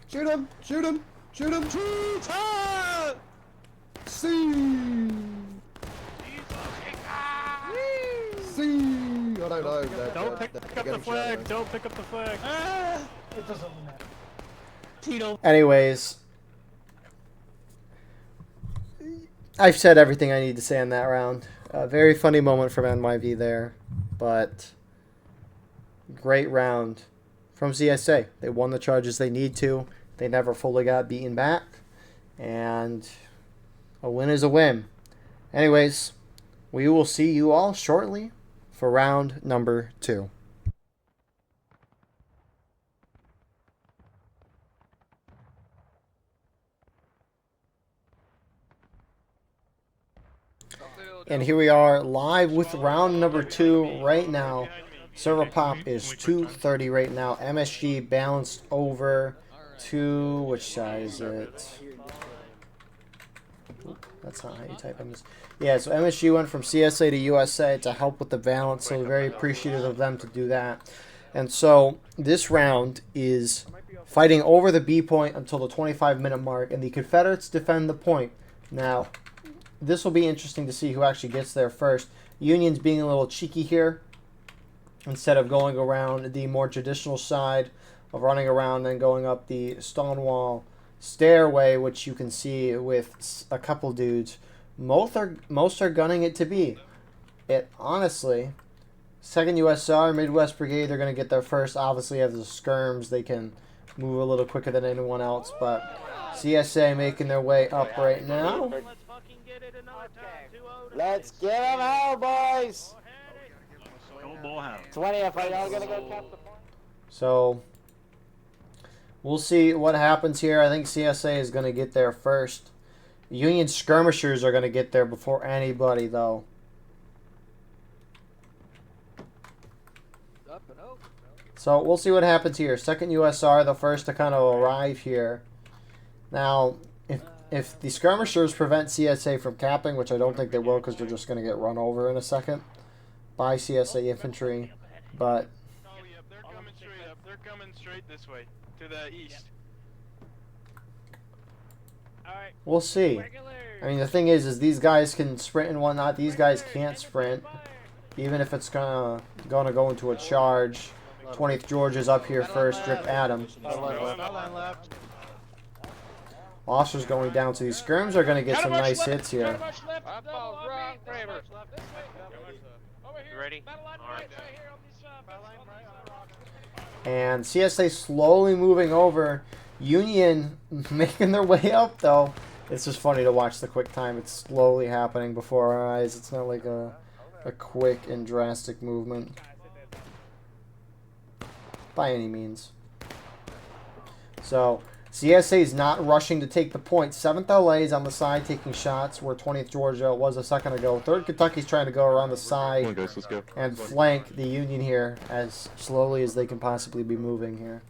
Shoot him! Shoot him! Shoot him! Shoot! See! See! I don't know. Don't pick up the flag! Don't pick up the flag! It doesn't matter. Tito. anyways, I've said everything I need to say on that round. A very funny moment from NYV there, but great round from CSA. They won the charges they need to. They never fully got beaten back, and a win is a win. Anyways, we will see you all shortly for round number 2. And here we are live with round number 2 right now. Server pop is 230 right now. MSG balanced over to, which side is it? Oop, that's not how you type in this. Yeah, so MSG went from CSA to USA to help with the balance, so very appreciative of them to do that. And so this round is fighting over the B point until the 25-minute mark, and the Confederates defend the point. Now, this will be interesting to see who actually gets there first. Union's being a little cheeky here. Instead of going around the more traditional side of running around and going up the Stonewall stairway, which you can see with a couple dudes. Most are gunning it to be. It honestly, 2nd USR, Midwest Brigade, they're going to get there first. Obviously, as the skirms, they can move a little quicker than anyone else. But CSA making their way up right now. Let's get them out, boys. 20th, are y'all gonna go cap the point? So we'll see what happens here. I think CSA is going to get there first. Union skirmishers are going to get there before anybody, though. So we'll see what happens here. 2nd USR, the first to kind of arrive here. Now, if the skirmishers prevent CSA from capping, which I don't think they will because they're just going to get run over in a second by CSA infantry, but They're coming straight up. They're coming straight this way to the east. we'll see. I mean, the thing is these guys can sprint and whatnot. These guys can't sprint, even if it's gonna go into a charge. 20th Georgia's up here first. Drip at him. Officers going down, so these skirms are going to get some nice hits here. Ready? And CSA slowly moving over. Union making their way up, though. It's just funny to watch the quick time. It's slowly happening before our eyes. It's not like a quick and drastic movement by any means. So CSA is not rushing to take the point. 7th LA is on the side taking shots where 20th Georgia was a second ago. 3rd Kentucky's trying to go around the side and flank the Union here as slowly as they can possibly be moving here.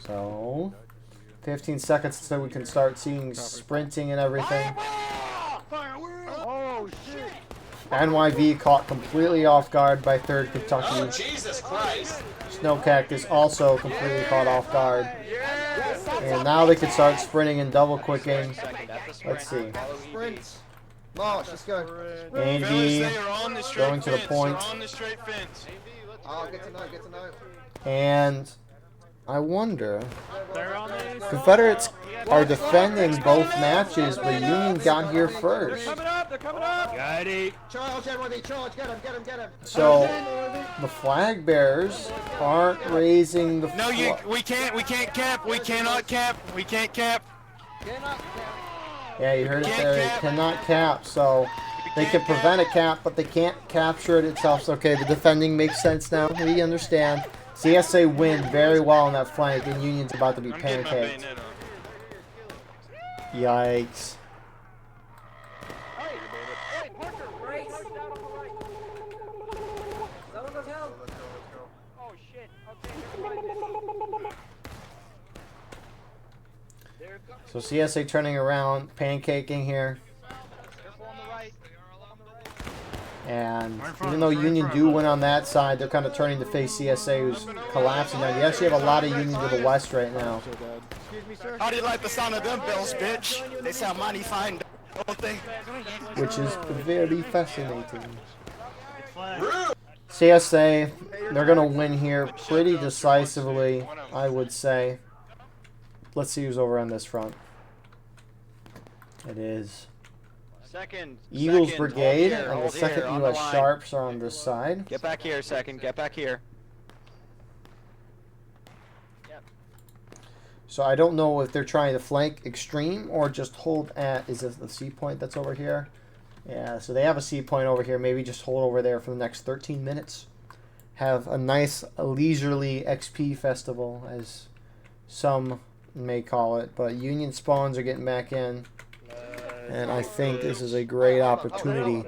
So 15 seconds so we can start seeing sprinting and everything. Oh, shit. NYV caught completely off guard by 3rd Kentucky. Oh, Jesus Christ. Snow Cactus also completely caught off guard. And now they can start sprinting and double quicking. Let's see. Sprints. March, let's go. AV going to the point. Oh, get to know. And I wonder, Confederates are defending both matches, but Union got here first. They're coming up. Got it. Charge, everybody, charge. Get him. So the flag bearers aren't raising the No, we can't cap. We cannot cap. We can't cap. Yeah, you heard it there. They cannot cap, so they can prevent a cap, but they can't capture it itself. So, okay, the defending makes sense now. We understand. CSA win very well on that flank, and Union's about to be pancaked. Yikes. So CSA turning around, pancaking here. And even though Union do win on that side, they're kind of turning to face CSA, who's collapsing now. You actually have a lot of Union to the west right now. How do you like the sound of them bells, bitch? They sound mighty fine, don't they? Which is very fascinating. CSA, they're going to win here pretty decisively, I would say. Let's see who's over on this front. It is Eagles Brigade and the 2nd U.S. Sharps are on this side. Get back here, 2nd. Get back here. So I don't know if they're trying to flank extreme or just hold at, is this the C point that's over here? Yeah, so they have a C point over here. Maybe just hold over there for the next 13 minutes. Have a nice leisurely XP festival, as some may call it. But Union spawns are getting back in. And I think this is a great opportunity.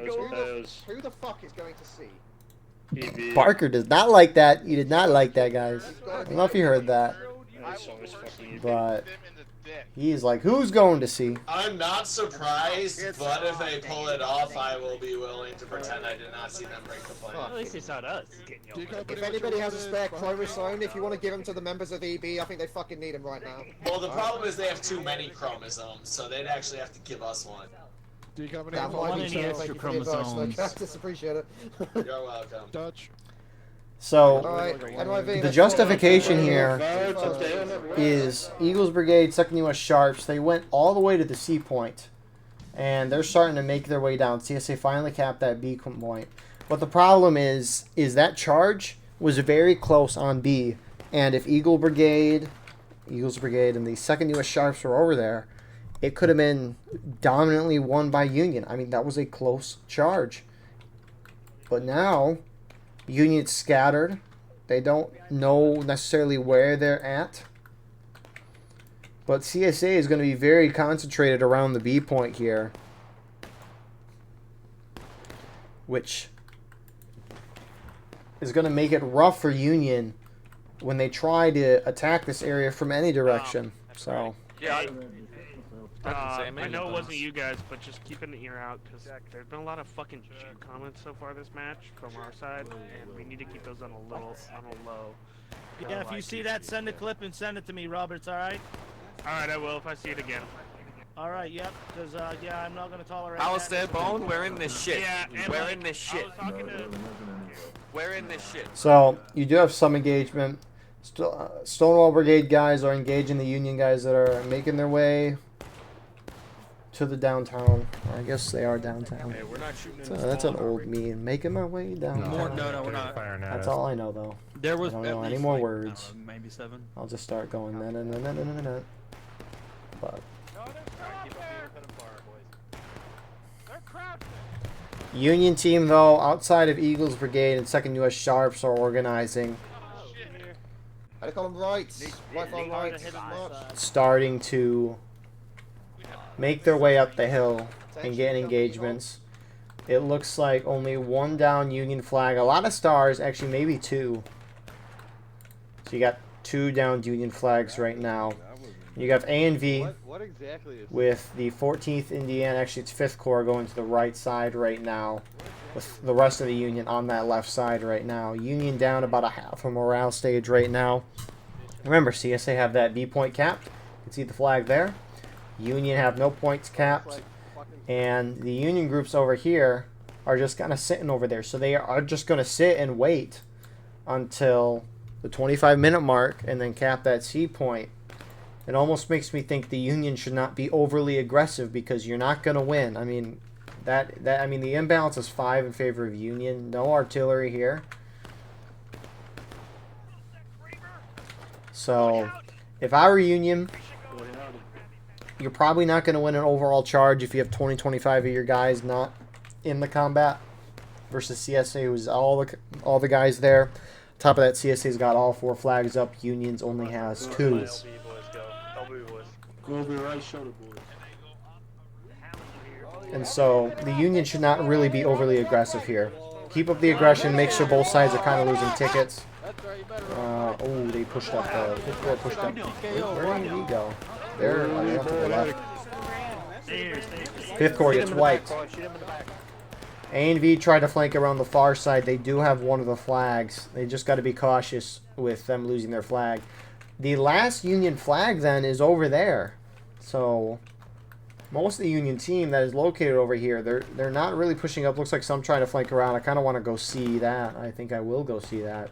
Who the fuck is going to see? Parker does not like that. He did not like that, guys. I don't know if you heard that. But he's like, who's going to see? I'm not surprised, but if they pull it off, I will be willing to pretend I did not see them break the plane. At least it's not us. If anybody has a spare chromosome, if you want to give them to the members of EB, I think they fucking need them right now. Well, the problem is they have too many chromosomes, so they'd actually have to give us one. That might be two extra chromosomes. Just appreciate it. You're welcome. Dutch. So, Alright, NYV, the justification here is Eagles Brigade, 2nd U.S. Sharps, they went all the way to the C point. And they're starting to make their way down. CSA finally capped that B point. But the problem is that charge was very close on B. And if Eagles Brigade, and the 2nd U.S. Sharps were over there, it could have been dominantly won by Union. I mean, that was a close charge. But now, Union's scattered. They don't know necessarily where they're at. But CSA is going to be very concentrated around the B point here. Which is going to make it rough for Union when they try to attack this area from any direction. So, yeah, I know it wasn't you guys, but just keep an ear out because there's been a lot of fucking shit comments so far this match from our side, and we need to keep those on a low. Yeah, if you see that, send a clip and send it to me, Roberts. All right. All right, I will if I see it again. All right, yep. Because yeah, I'm not gonna tolerate. Alistair Bone, we're in this shit. Yeah, we're in this shit. We're in this shit. So you do have some engagement. Stonewall Brigade guys are engaging the Union guys that are making their way to the downtown. Or I guess they are downtown. Hey, we're not shooting. So that's an old meme. Making my way downtown. No, we're not. That's all I know though. There was I don't know any more like, words. maybe 7. I'll just start going. But Union team though, outside of Eagles Brigade and 2nd U.S. Sharps are organizing. How do call them right? Lifeline right. Starting to make their way up the hill and get engagements. It looks like only one down Union flag. A lot of stars, actually maybe 2. So you got 2 down Union flags right now. You got A and V with the 14th Indiana, actually it's 5th Corps going to the right side right now. With the rest of the Union on that left side right now. Union down about a half a morale stage right now. Remember, CSA have that B point capped. You can see the flag there. Union have no points capped. And the Union groups over here are just kind of sitting over there. So they are just going to sit and wait until the 25-minute mark and then cap that C point. It almost makes me think the Union should not be overly aggressive because you're not going to win. I mean, the imbalance is 5 in favor of Union. No artillery here. So, if I were Union, you're probably not going to win an overall charge if you have 20-25 of your guys not in the combat versus CSA, who's all the guys there. Top of that, CSA's got all 4 flags up. Union's only has 2. Go over right shoulder, boys. And so the Union should not really be overly aggressive here. Keep up the aggression. Make sure both sides are kind of losing tickets. Oh, they pushed up. They pushed up. Where did he go? There, up to the left. 5th Corps gets wiped. A and V tried to flank around the far side. They do have one of the flags. They just got to be cautious with them losing their flag. The last Union flag then is over there. So most of the Union team that is located over here, they're not really pushing up. Looks like some trying to flank around. I kind of want to go see that. I think I will go see that.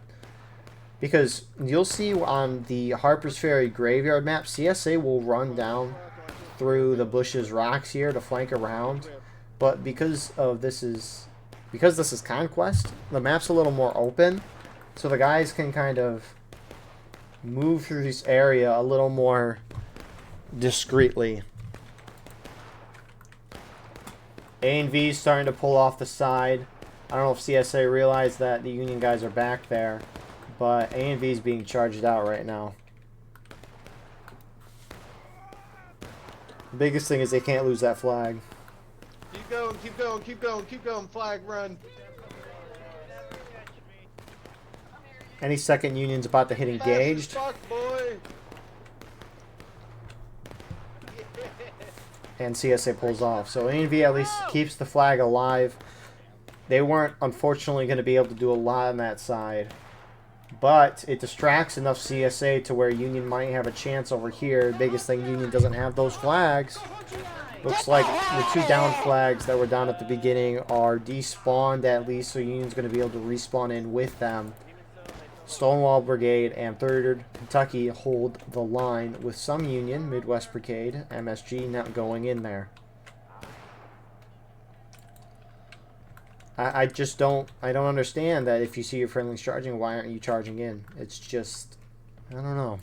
Because you'll see on the Harper's Ferry graveyard map, CSA will run down through the bushes, rocks here to flank around. But because this is Conquest, the map's a little more open. So the guys can kind of move through this area a little more discreetly. A and V starting to pull off the side. I don't know if CSA realized that the Union guys are back there, but A and V is being charged out right now. The biggest thing is they can't lose that flag. Keep going, keep going, keep going, keep going, flag run. Any second Union's about to hit engaged. Fuck, boy. And CSA pulls off. So A&V at least keeps the flag alive. They weren't, unfortunately, going to be able to do a lot on that side. But it distracts enough CSA to where Union might have a chance over here. Biggest thing, Union doesn't have those flags. Looks like the 2 down flags that were down at the beginning are despawned at least, so Union's going to be able to respawn in with them. Stonewall Brigade and 3rd Kentucky hold the line with some Union, Midwest Brigade, MSG not going in there. I just don't understand that if you see your friendlies charging, why aren't you charging in? It's just, I don't know.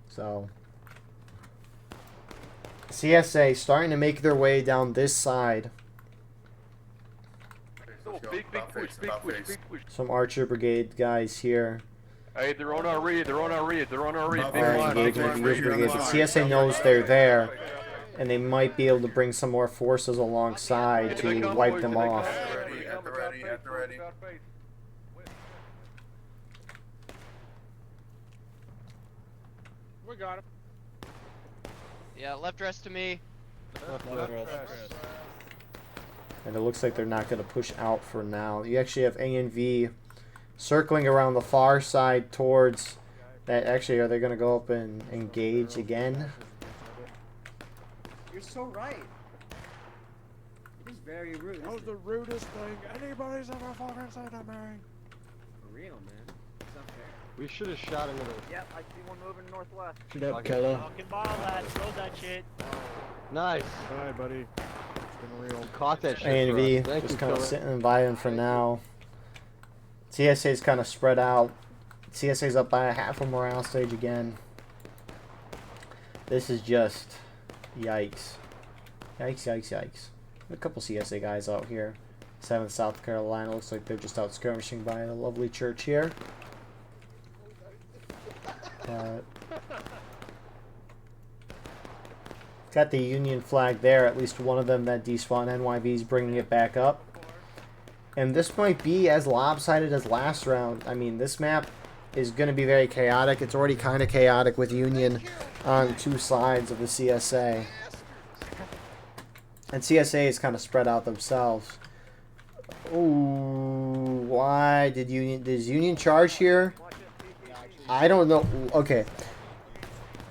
So, CSA starting to make their way down this side. Big push, big push. Some Archer Brigade guys here. Hey, they're on our read, they're on our read, they're on our read. Alright, engaging with the US Brigade. The CSA knows they're there, and they might be able to bring some more forces alongside to wipe them off. At the ready. We got him. Yeah, left rest to me. And it looks like they're not going to push out for now. You actually have ANV circling around the far side towards that. Actually, are they going to go up and engage again? You're so right. It is very rude. That was the rudest thing anybody's ever fucking said to me. For real, man. It's not fair. We should have shot him in the... Yep, I see one moving northwest. Shoot up, Keller. Fucking bomb, lads. Throw that shit. Nice. Bye, buddy. It's been real. Caught that shit. ANV just kind of sitting by him for now. CSA's kind of spread out. CSA's up by a half a morale stage again. This is just yikes. Yikes, yikes, yikes. A couple CSA guys out here. 7th South Carolina. Looks like they're just out skirmishing by the lovely church here. Got the Union flag there. At least one of them that despawned. NYV's bringing it back up. And this might be as lopsided as last round. I mean, this map is going to be very chaotic. It's already kind of chaotic with Union on 2 sides of the CSA. And CSA is kind of spread out themselves. Ooh, why did Union charge here? I don't know. Okay.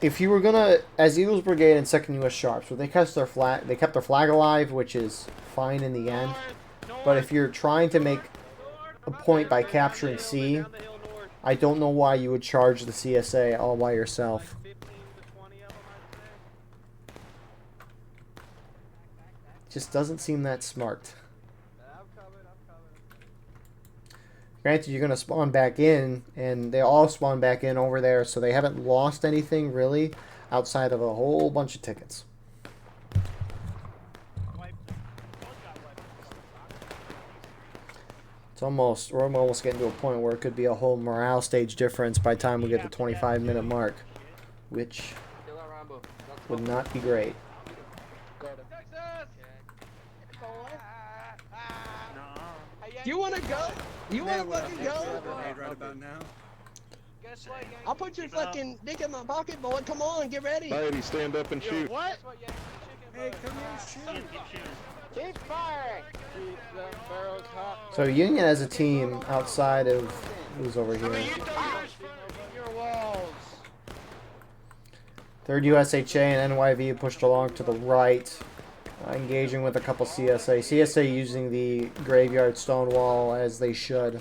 If you were gonna, as Eagles Brigade and 2nd U.S. Sharps, well, they kept their flag alive, which is fine in the end. But if you're trying to make a point by capturing C, I don't know why you would charge the CSA all by yourself. Just doesn't seem that smart. Granted, you're going to spawn back in, and they all spawn back in over there, so they haven't lost anything, really, outside of a whole bunch of tickets. We're almost getting to a point where it could be a whole morale stage difference by the time we get the 25-minute mark, which would not be great. You wanna go? You wanna fucking go? Right about now. I'll put your fucking dick in my pocket, boy. Come on, get ready. Heidi, stand up and shoot. What? Hey, come here, shoot. Keep firing. Keep them barrels hot. So Union as a team outside of who's over here. Your walls. 3rd USHA and NYV pushed along to the right, engaging with a couple CSA. CSA using the graveyard stone-wall as they should.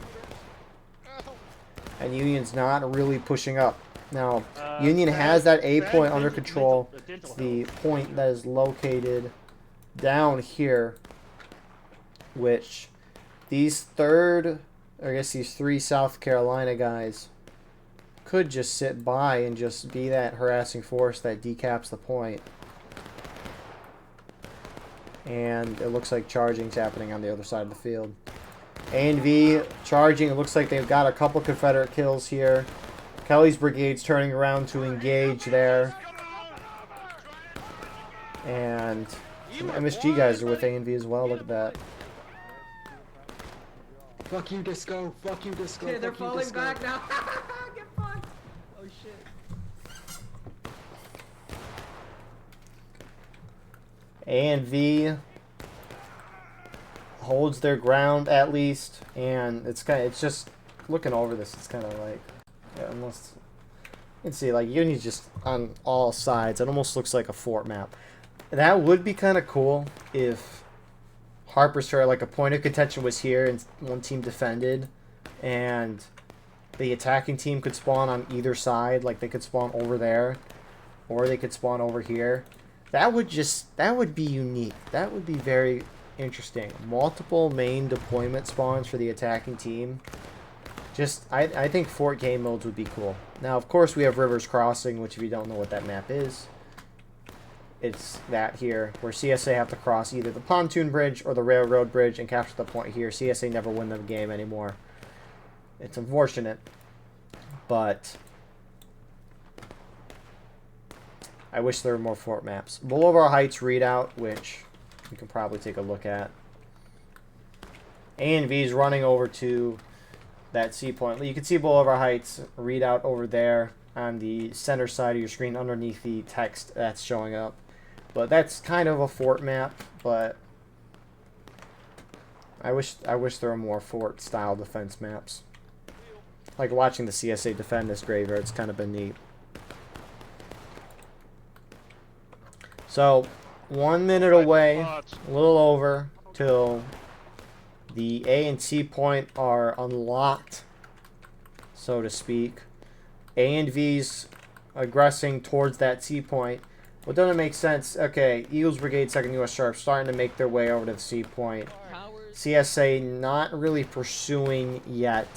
And Union's not really pushing up. Now, Union has that A point under control. It's the point that is located down here, which these 3rd, I guess these 3 South Carolina guys could just sit by and just be that harassing force that decaps the point. And it looks like charging's happening on the other side of the field. A&V charging. It looks like they've got a couple Confederate kills here. Kelly's brigade's turning around to engage there. And some MSG guys are with A&V as well. Look at that. Fuck you, Disco. Fuck you, Disco. Okay, they're Fuck you, falling Disco. back now. Get fucked. Oh shit. A&V holds their ground at least, and it's just looking over this. It's kind of like, yeah, almost. You can see like Union's just on all sides. It almost looks like a fort map. That would be kind of cool if Harper's Ferry, like a point of contention, was here and one team defended, and the attacking team could spawn on either side. Like they could spawn over there, or they could spawn over here. That would be unique. That would be very interesting. Multiple main deployment spawns for the attacking team. I think fort game modes would be cool. Now, of course, we have Rivers Crossing, which if you don't know what that map is, it's that here, where CSA have to cross either the pontoon bridge or the railroad bridge and capture the point here. CSA never win the game anymore. It's unfortunate, but I wish there were more fort maps. Bolivar Heights readout, which we can probably take a look at. A&V is running over to that C point. You can see Bolivar Heights readout over there on the center side of your screen underneath the text that's showing up. But that's kind of a fort map, but I wish there were more fort style defense maps. Like watching the CSA defend this graveyard, it's kind of been neat. So 1 minute away, a little over, till the A and C point are unlocked, so to speak. A and V's aggressing towards that C point. What doesn't make sense, okay, Eagles Brigade, 2nd U.S. Sharp starting to make their way over to the C point. CSA not really pursuing yet.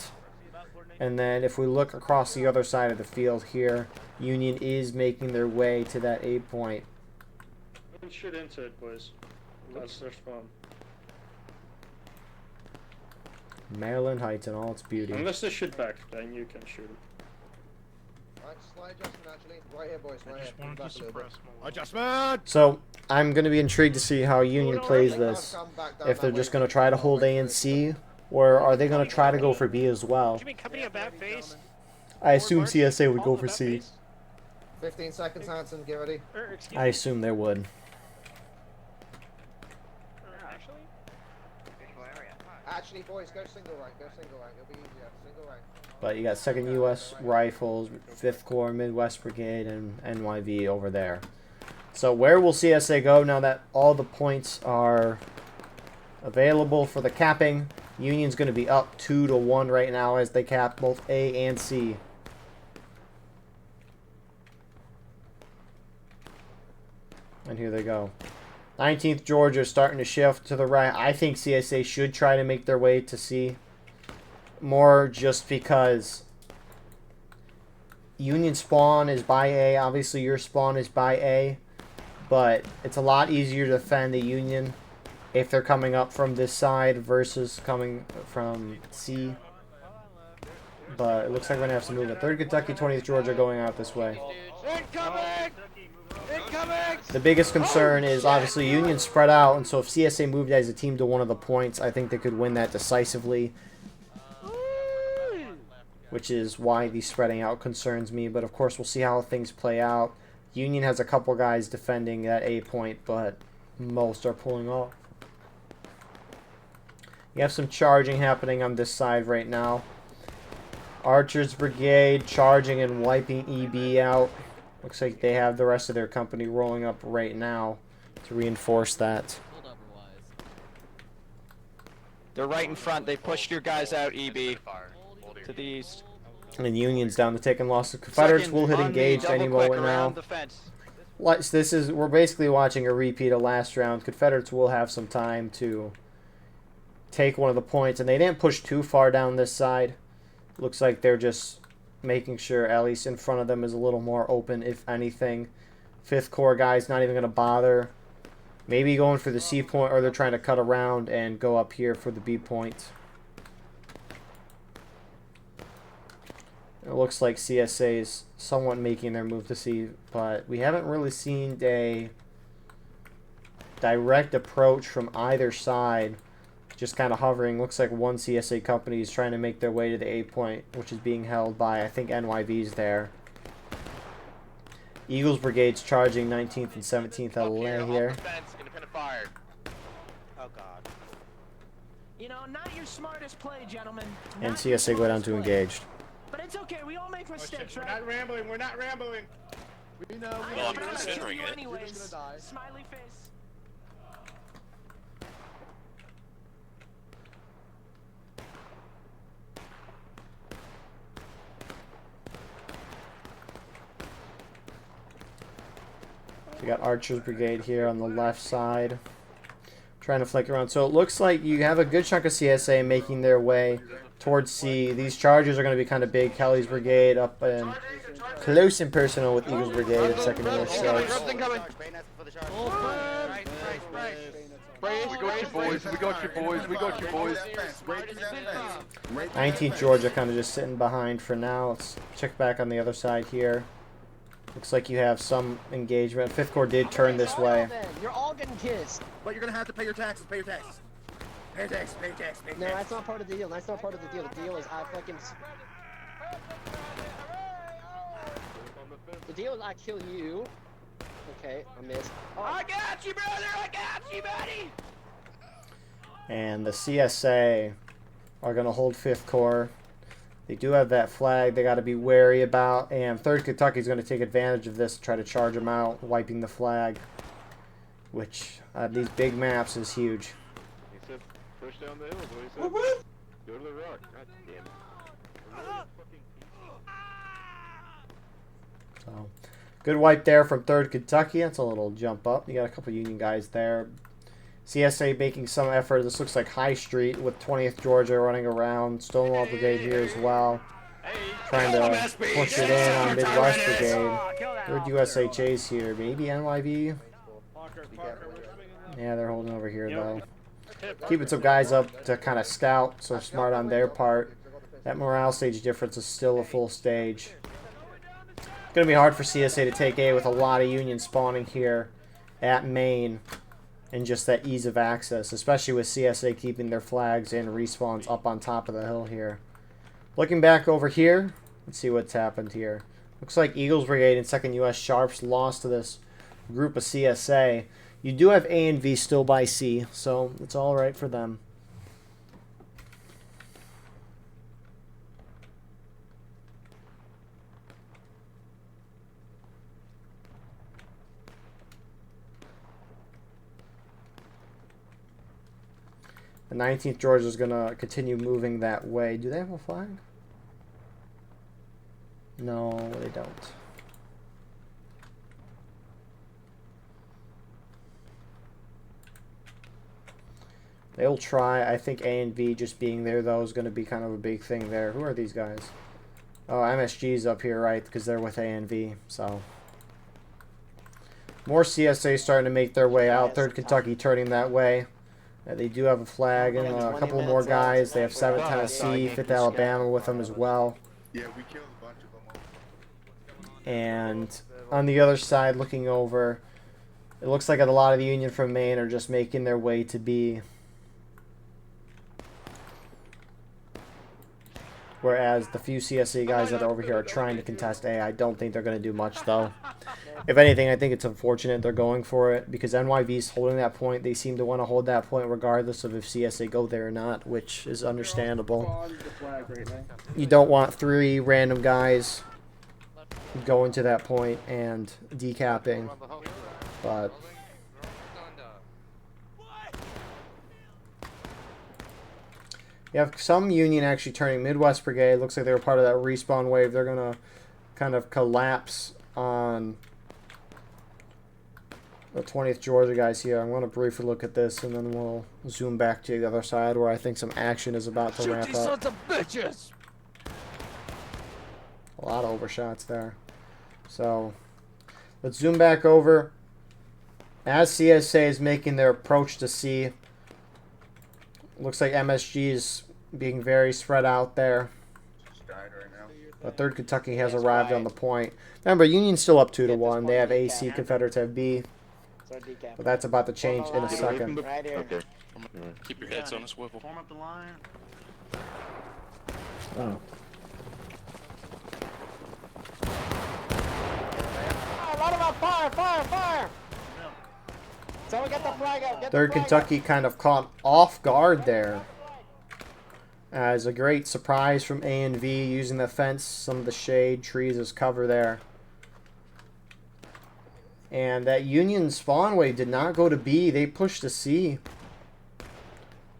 And then if we look across the other side of the field here, Union is making their way to that A point. Don't shoot into it, boys. That's their spawn. Maryland Heights in all its beauty. Unless they shoot back, then you can shoot them. Right, slight adjustment actually. Right here, boys. Right here. Back a little bit. Adjustment! So I'm going to be intrigued to see how Union plays this. If they're just going to try to hold A and C, or are they going to try to go for B as well? I assume CSA would go for C. 15 seconds, Hanson. Get ready. I assume they would. Actually, boys, go single rank. Go single rank. It'll be easier. Single rank. But you got 2nd U.S. Rifles, 5th Corps, Midwest Brigade, and NYV over there. So where will CSA go now that all the points are available for the capping? Union's going to be up 2-1 right now as they cap both A and C. And here they go. 19th Georgia starting to shift to the right. I think CSA should try to make their way to C. More just because Union spawn is by A. Obviously your spawn is by A. But it's a lot easier to defend the Union if they're coming up from this side versus coming from C. But it looks like we're going to have some movement. 3rd Kentucky, 20th Georgia going out this way. Incoming! Incoming! The biggest concern is obviously Union spread out, and so if CSA moved as a team to one of the points, I think they could win that decisively. Which is why the spreading out concerns me, but of course we'll see how things play out. Union has a couple guys defending that A point, but most are pulling off. You have some charging happening on this side right now. Archer's Brigade charging and wiping EB out. Looks like they have the rest of their company rolling up right now to reinforce that. They're right in front. They pushed your guys out, EB. To the east. And Union's down to taking losses. Confederates will hit engage any moment now. We're basically watching a repeat of last round. Confederates will have some time to take one of the points, and they didn't push too far down this side. Looks like they're just making sure at least in front of them is a little more open, if anything. 5th Corps guys not even going to bother. Maybe going for the C point, or they're trying to cut around and go up here for the B point. It looks like CSA is somewhat making their move to C, but we haven't really seen a direct approach from either side. Just kind of hovering. Looks like one CSA company is trying to make their way to the A point, which is being held by, I think, NYV's there. Eagles Brigade's charging 19th and 17th LA here. Oh god. You know, not your smartest play, gentlemen. And CSA go down to engaged. But it's okay, we all make mistakes, We're right? not rambling, we're not rambling. We know. Well, I'm considering it. Anyways. Smiley face. We got Archer's Brigade here on the left side. Trying to flank around. So it looks like you have a good chunk of CSA making their way towards C. These charges are going to be kind of big. Kelly's Brigade up and close in personal with Eagles Brigade at second US. So We got your boys. We got your boys. We got your boys. 19th Georgia kind of just sitting behind for now. Let's check back on the other side here. Looks like you have some engagement. 5th Corps did turn this way. You're all getting kissed. But you're gonna have to pay your taxes. Pay your taxes. Pay your taxes. Pay your taxes. Pay your No, taxes. that's not part of the deal. That's not part of the deal. The deal is I fucking. The deal is I kill you. Okay, I missed. Oh. I got you, brother. I got you, buddy. And the CSA are going to hold 5th Corps. They do have that flag they got to be wary about. And 3rd Kentucky is going to take advantage of this to try to charge them out, wiping the flag. Which, these big maps is huge. He said, push down the hill, is what he said. Go to the rock. God damn it. So, good wipe there from 3rd Kentucky. That's a little jump up. You got a couple Union guys there. CSA making some effort. This looks like High Street with 20th Georgia running around. Stonewall Brigade here as well. Trying to push it in on Midwest Brigade. 3rd USHA's here. Maybe NYV? Yeah, they're holding over here though. Keeping some guys up to kind of scout, so smart on their part. That morale stage difference is still a full stage. It's going to be hard for CSA to take A with a lot of Union spawning here at Maine. And just that ease of access, especially with CSA keeping their flags and respawns up on top of the hill here. Looking back over here, let's see what's happened here. Looks like Eagles Brigade and 2nd U.S. Sharps lost to this group of CSA. You do have A and V still by C, so it's all right for them. The 19th Georgia is going to continue moving that way. Do they have a flag? No, they don't. They'll try. I think A and V just being there, though, is going to be kind of a big thing there. Who are these guys? Oh, MSG's up here, right, because they're with A and V, so. More CSA starting to make their way out. 3rd Kentucky turning that way. They do have a flag and a couple more guys. They have 7th Tennessee, 5th Alabama with them as well. Yeah, we killed a bunch of them. And on the other side, looking over, it looks like a lot of the Union from Maine are just making their way to B. Whereas the few CSA guys that are over here are trying to contest A. I don't think they're going to do much, though. If anything, I think it's unfortunate they're going for it because NYV's holding that point. They seem to want to hold that point regardless of if CSA go there or not, which is understandable. You don't want 3 random guys going to that point and decapping, but... You have some Union actually turning Midwest Brigade. Looks like they were part of that respawn wave. They're going to kind of collapse on the 20th Georgia guys here. I'm going to briefly look at this, and then we'll zoom back to the other side where I think some action is about to ramp up. Sons of bitches! A lot of overshots there. So, let's zoom back over. As CSA is making their approach to C, looks like MSG is being very spread out there. But 3rd Kentucky has arrived on the point. Remember, Union's still up 2-1. They have AC, Confederates have B. But that's about to change in a second. Okay. Keep your heads on a swivel. Form up the line. Oh. A lot of them, fire, fire, fire! Someone get the flag out. Get 3rd Kentucky kind of caught off guard there. As a great surprise from A and V using the fence, some of the shade trees as cover there. And that Union spawn wave did not go to B. They pushed to C.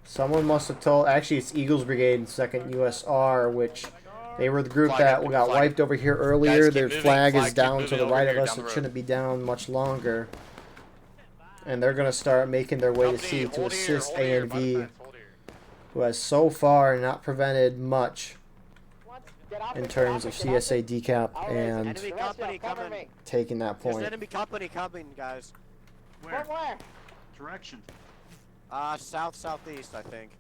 Someone must have told... Actually, it's Eagles Brigade and 2nd USR, which they were the group that got wiped over here earlier. Their flag is down to the right of us. It shouldn't be down much longer. And they're going to start making their way to C to assist A and V, who has so far not prevented much in terms of CSA decap and taking that point. There's enemy company coming, guys. Where? Direction. Southeast, I think.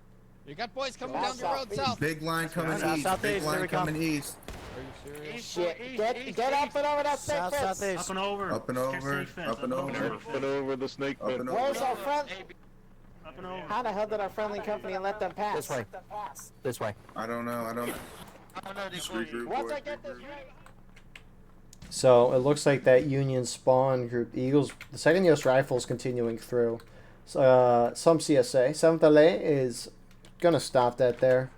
You got boys coming down the road south. Big line coming east. Big line coming east. Are you serious? Shit. Get up and over that snake fence. Up and over. Up and over. Up and over. Up and over the snake Up pit. and Where's over. our friend? Up and over. How the hell did our friendly company let them pass? This way. This way. I don't know. I don't. Once I get this right. So it looks like that Union spawn group, Eagles, the 2nd US Rifles continuing through. Some CSA. 7th LA is going to stop that there.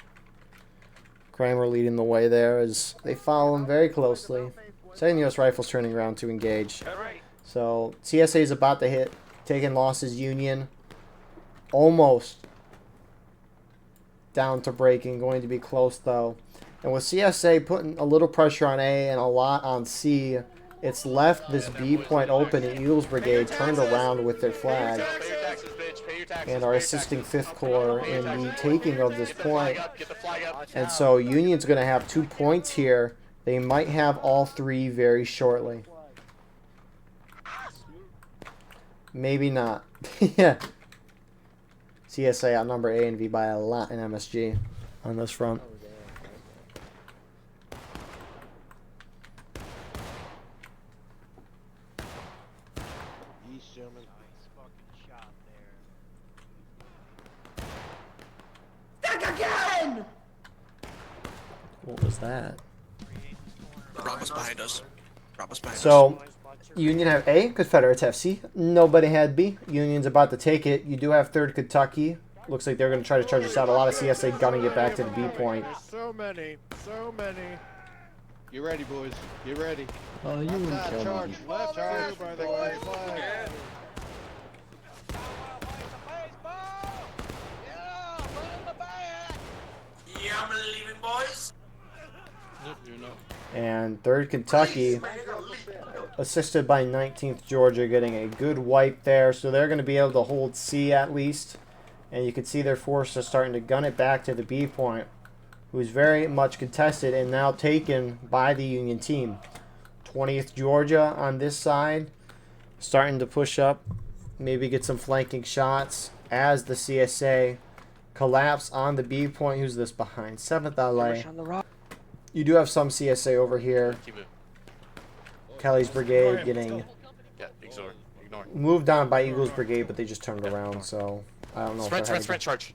Kramer leading the way there as they follow him very closely. 2nd US Rifles turning around to engage. So CSA is about to hit, taking losses. Union almost down to breaking, going to be close though. And with CSA putting a little pressure on A and a lot on C, it's left this B point open, and Eagles Brigade turned around with their flag and are assisting 5th Corps in the taking of this point. And so Union's going to have 2 points here. They might have all 3 very shortly. Maybe not. Yeah. CSA outnumber A and V by a lot in MSG on this front. Again! What was that? Bravo's behind us. Bravo's behind us. So, Union have A, Confederates have C. Nobody had B. Union's about to take it. You do have 3rd Kentucky. Looks like they're going to try to charge us out. A lot of CSA gunning it back to the B point. So many. Get ready, boys. Get ready. Oh, you wouldn't kill Charge. me. Left charge, by the way. Yeah, I'm leaving, boys. And 3rd Kentucky, assisted by 19th Georgia, getting a good wipe there. So they're going to be able to hold C at least. And you can see their forces starting to gun it back to the B point, who's very much contested and now taken by the Union team. 20th Georgia on this side, starting to push up, maybe get some flanking shots as the CSA collapse on the B point. Who's this behind? 7th LA. You do have some CSA over here. Kelly's Brigade getting moved on by Eagles Brigade, but they just turned around, so I don't know if they're Sprint, charge.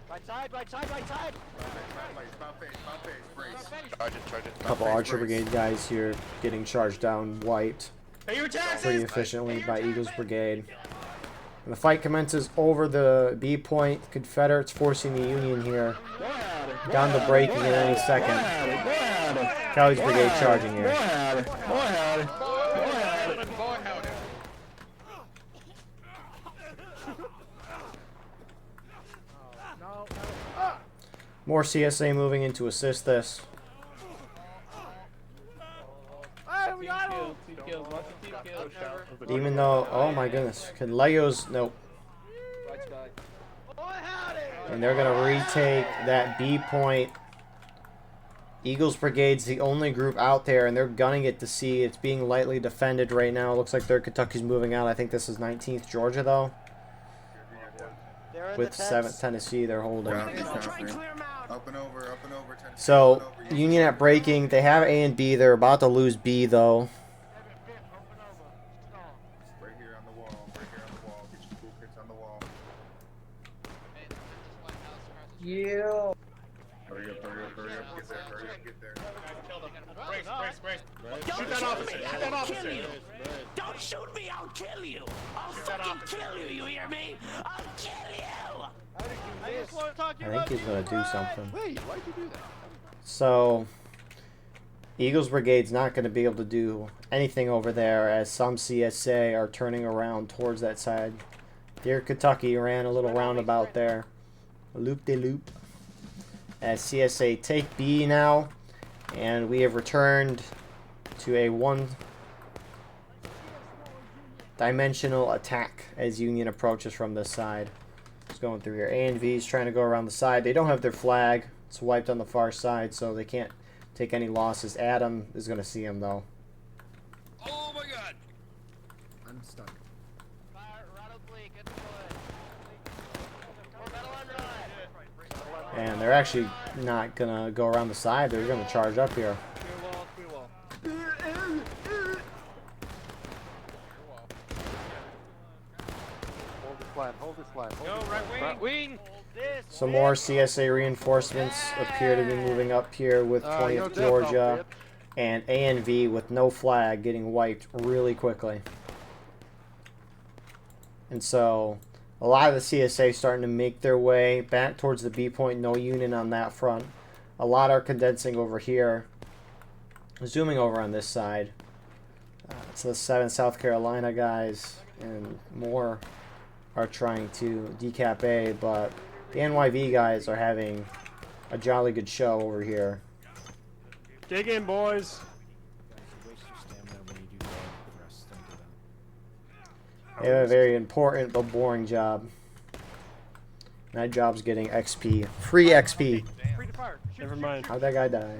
Right side. Charge it. A couple Archer Brigade guys here getting charged down, wiped pretty efficiently by Eagles Brigade. And the fight commences over the B point. Confederates forcing the Union here down to breaking in any second. Kelly's Brigade charging here. More CSA moving in to assist this. Even though, oh my goodness, can Legos, nope. And they're going to retake that B point. Eagles Brigade's the only group out there, and they're gunning it to C. It's being lightly defended right now. Looks like 3rd Kentucky's moving out. I think this is 19th Georgia, though. With 7th Tennessee, they're holding. Up and over, Tennessee. So, Union at breaking. They have A and B. They're about to lose B, though. Right here on the wall. Get your cool kits on the wall. Yeah. Hurry up. Get there. Brace. Shoot that officer. Don't shoot me, I'll kill you. I'll fucking kill you, you hear me? I'll kill you. I think he's going to do something. Wait, why'd you do that? So, Eagles Brigade's not going to be able to do anything over there as some CSA are turning around towards that side. Here, Kentucky ran a little roundabout there. Loop-de-loop. As CSA take B now. And we have returned to a one-dimensional attack as Union approaches from this side. It's going through here. A and V is trying to go around the side. They don't have their flag. It's wiped on the far side, so they can't take any losses. Adam is going to see him, though. Oh my god! I'm stuck. And they're actually not going to go around the side. They're going to charge up here. Hold this line, hold this line. Go, right wing. Some more CSA reinforcements appear to be moving up here with 20th Georgia. And A&V with no flag getting wiped really quickly. And so a lot of the CSA starting to make their way back towards the B point. No Union on that front. A lot are condensing over here. Zooming over on this side. So the 7th South Carolina guys and more are trying to decap A, but the NYV guys are having a jolly good show over here. Dig in, boys. They have a very important but boring job. That job's getting XP. Free XP. Never mind. How'd that guy die?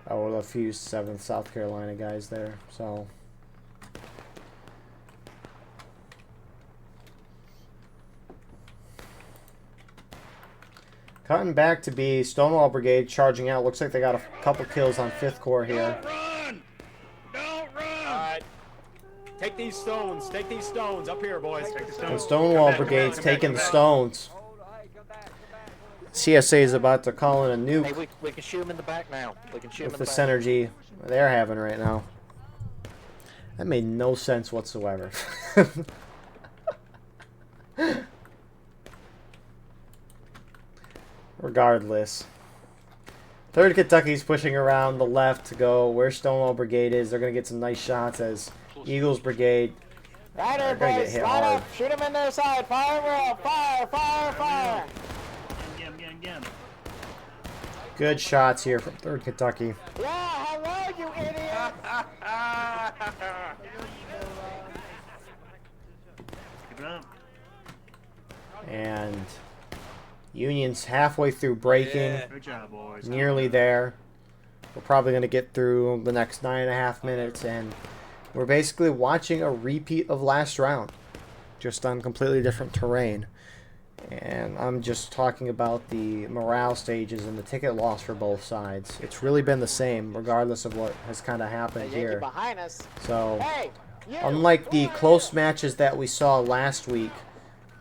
Oh, well, a few 7th South Carolina guys there, so... Cutting back to be Stonewall Brigade charging out. Looks like they got a couple kills on 5th Corps here. Don't run! Alright. Take these stones. Take these stones. Up here, boys. Take the stones. And Stonewall Brigade's taking the stones. CSA is about to call in a nuke. Hey, we can shoot him in the back now. We can shoot him With in the the back. synergy they're having right now. That made no sense whatsoever. Regardless. 3rd Kentucky's pushing around the left to go where Stonewall Brigade is. They're going to get some nice shots as Eagles Brigade Right are here, going to get boys. hit Line hard. up. Shoot him in their side. Fire well. Fire, fire, fire. Again. Good shots here from 3rd Kentucky. Yeah, hello, you idiot. And Union's halfway through breaking. Good job, boys. Nearly there. We're probably going to get through the next 9.5 minutes, and we're basically watching a repeat of last round, just on completely different terrain. And I'm just talking about the morale stages and the ticket loss for both sides. It's really been the same, regardless of what has kind of happened here. Behind us. So, Hey, you. unlike the close matches that we saw last week,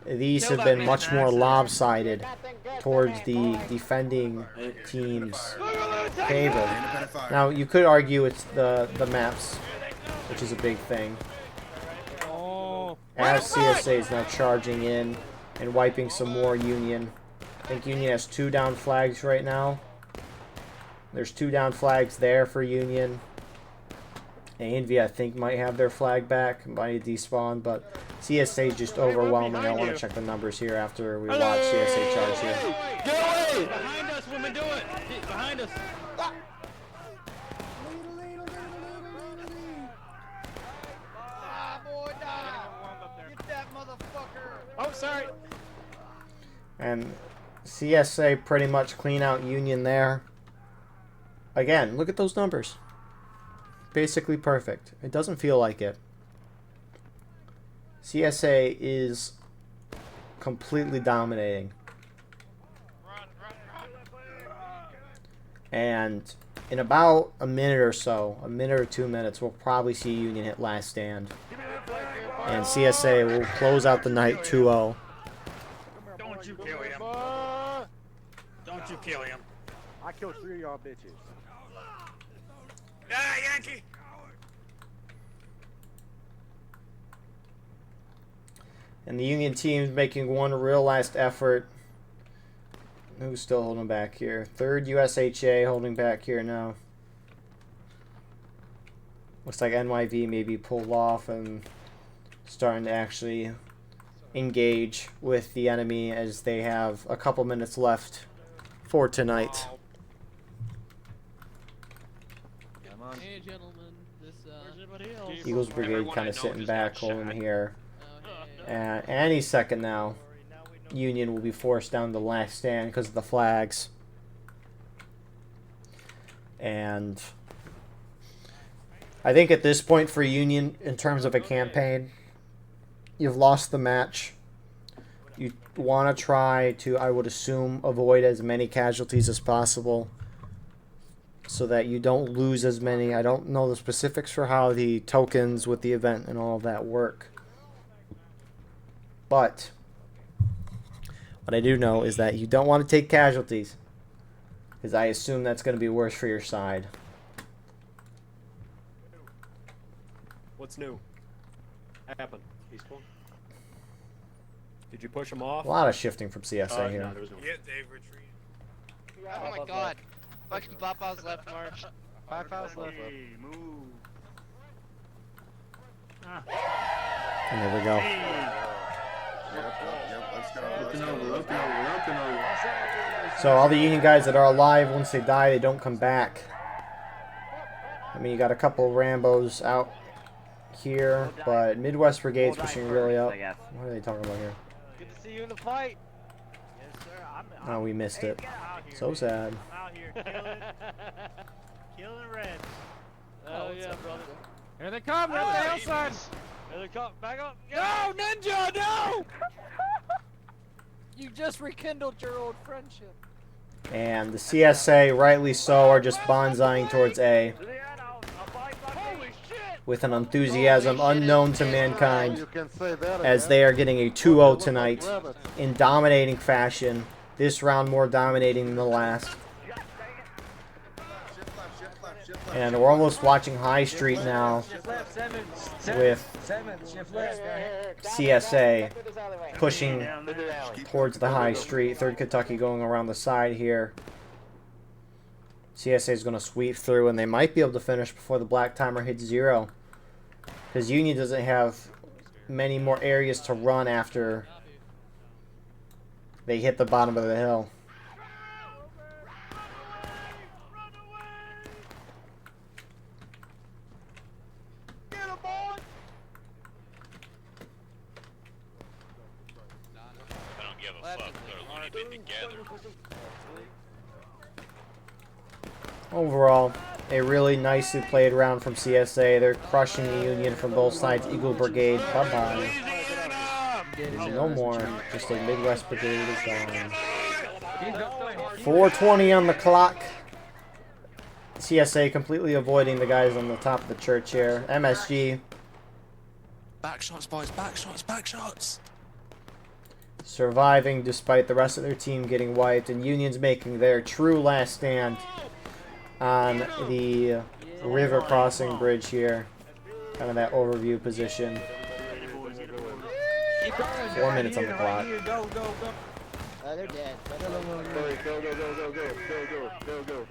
these have been much more lopsided towards the defending team's favor. Now, you could argue it's the maps, which is a big thing. As CSA is now charging in and wiping some more Union. I think Union has 2 down flags right now. There's 2 down flags there for Union. A&V, I think, might have their flag back, might despawn, but CSA is just overwhelming. I want to check the numbers here after we watch CSA charge here. Get away! Behind us, women, do it! Behind us! Oh, sorry! And CSA pretty much clean out Union there. Again, look at those numbers. Basically perfect. It doesn't feel like it. CSA is completely dominating. And in about a minute or so, a minute or 2 minutes, we'll probably see Union hit last stand. And CSA will close out the night 2-0. Don't you kill him. Don't you kill him. I killed 3 of y'all bitches. Die, Yankee! And the Union team's making one real last effort. Who's still holding back here? 3rd USHA holding back here now. Looks like NYV maybe pulled off and starting to actually engage with the enemy as they have a couple minutes left for tonight. Hey, gentlemen. This, Eagles Brigade kind of sitting back, holding here. And any second now, Union will be forced down the last stand because of the flags. And I think at this point for Union, in terms of a campaign, you've lost the match. You want to try to, I would assume, avoid as many casualties as possible so that you don't lose as many. I don't know the specifics for how the tokens with the event and all of that work. But what I do know is that you don't want to take casualties, because I assume that's going to be worse for your side. What's new? Happened. Peaceful. Did you push him off? A lot of shifting from CSA here. No, there was no. Get Dave retreat. oh my god. Fucking Papa's left march. 5 fouls left. Hey, move. And there we go. So all the Union guys that are alive, once they die, they don't come back. I mean, you got a couple of Rambos out here, but Midwest Brigade's pushing really up. What are they talking about here? Good to see you in the fight. Yes, sir. Oh, we missed it. So sad. I'm out here killing reds. Oh, yeah, brother. Here they come, they're on the hillside. Here they come. Back up. No, Ninja, no! You just rekindled your old friendship. And the CSA, rightly so, are just bonsaiing towards A with an enthusiasm unknown to mankind as they are getting a 2-0 tonight in dominating fashion. This round more dominating than the last. And we're almost watching High Street now with CSA pushing towards the High Street. 3rd Kentucky going around the side here. CSA is going to sweep through, and they might be able to finish before the black timer hits 0. Because Union doesn't have many more areas to run after they hit the bottom of the hill. Overall, a really nicely played round from CSA. They're crushing the Union from both sides. Eagle Brigade, bye-bye. No more. Just a Midwest Brigade is gone. 4:20 on the clock. CSA completely avoiding the guys on the top of the church here. MSG. Back shots, boys. Back shots. Back shots. Surviving despite the rest of their team getting wiped, and Union's making their true last stand on the river crossing bridge here. Kind of that overview position. 4 minutes on the clock. They're dead. Go.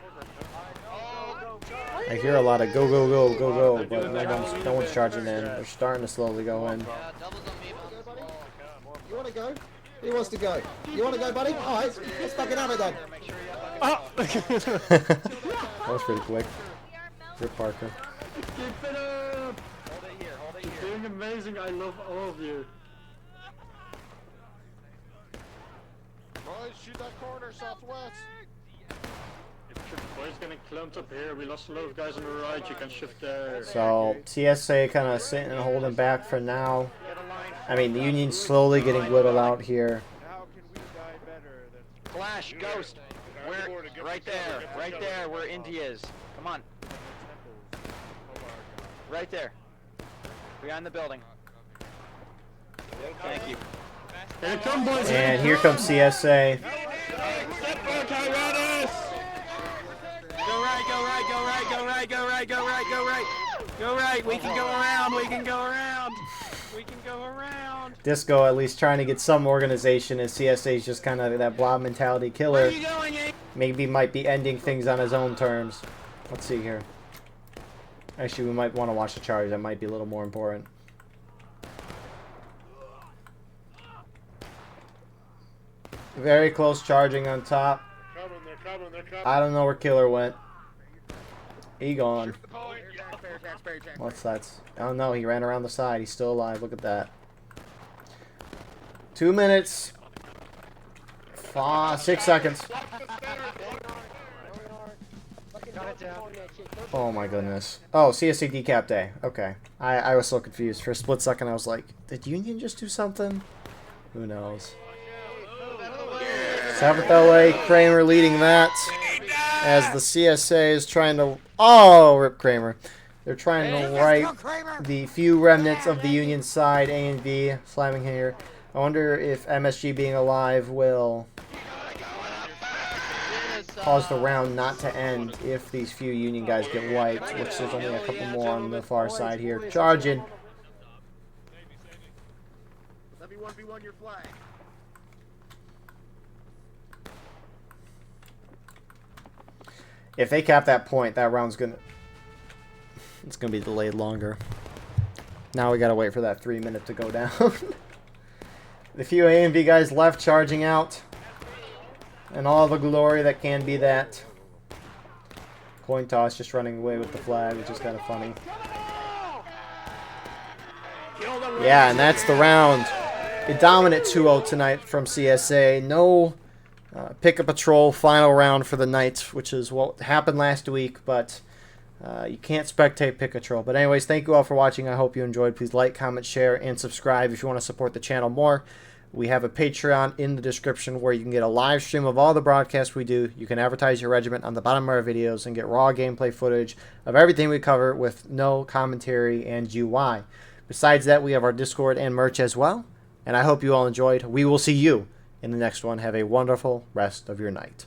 I hear a lot of go, go, go, go, go, but no one's charging in. They're starting to slowly go in. You want to go? Who wants to go? You want to go, buddy? Alright, let's fucking have it then. Oh. That was pretty quick. Rip Parker. Keep it up! You're doing amazing. I love all of you. Boys, shoot that corner, southwest. Boys getting clumped up here. We lost a lot of guys on the right. You can shift there. So CSA kind of sitting and holding back for now. I mean, the Union's slowly getting whittled out here. Flash, Ghost. We're right there where Indy is. Come on. Right there. Behind the building. Thank you. Here come, boys. And here comes CSA. Go right. We can go around. We can go around. Disco at least trying to get some organization, as CSA's just kind of that blob mentality killer. Maybe might be ending things on his own terms. Let's see here. Actually, we might want to watch the charge. That might be a little more important. Very close charging on top. They're coming. I don't know where Killer went. He gone. What's that? Oh no, he ran around the side. He's still alive. Look at that. 2 minutes. 6 seconds. Oh my goodness. Oh, CSA decap day. Okay. I was so confused. For a split second, I was like, did Union just do something? Who knows? 7th LA, Kramer leading that. As the CSA is trying to... Oh, rip Kramer. They're trying to right the few remnants of the Union side, A and B, slamming here. I wonder if MSG being alive will cause the round not to end if these few Union guys get wiped, which there's only a couple more on the far side here. Charging. Let me 1v1 your flag. If they cap that point, that round's gonna... It's gonna be delayed longer. Now we gotta wait for that 3 minute to go down. The few A and B guys left charging out. And all the glory that can be that. Coin toss just running away with the flag, which is kind of funny. Yeah, and that's the round. A dominant 2-0 tonight from CSA. No pick-up patrol final round for the night, which is what happened last week, but you can't spectate pick patrol. But anyways, thank you all for watching. I hope you enjoyed. Please like, comment, share, and subscribe if you want to support the channel more. We have a Patreon in the description where you can get a live stream of all the broadcasts we do. You can advertise your regiment on the bottom of our videos and get raw gameplay footage of everything we cover with no commentary and UI. Besides that, we have our Discord and merch as well. And I hope you all enjoyed. We will see you in the next one. Have a wonderful rest of your night.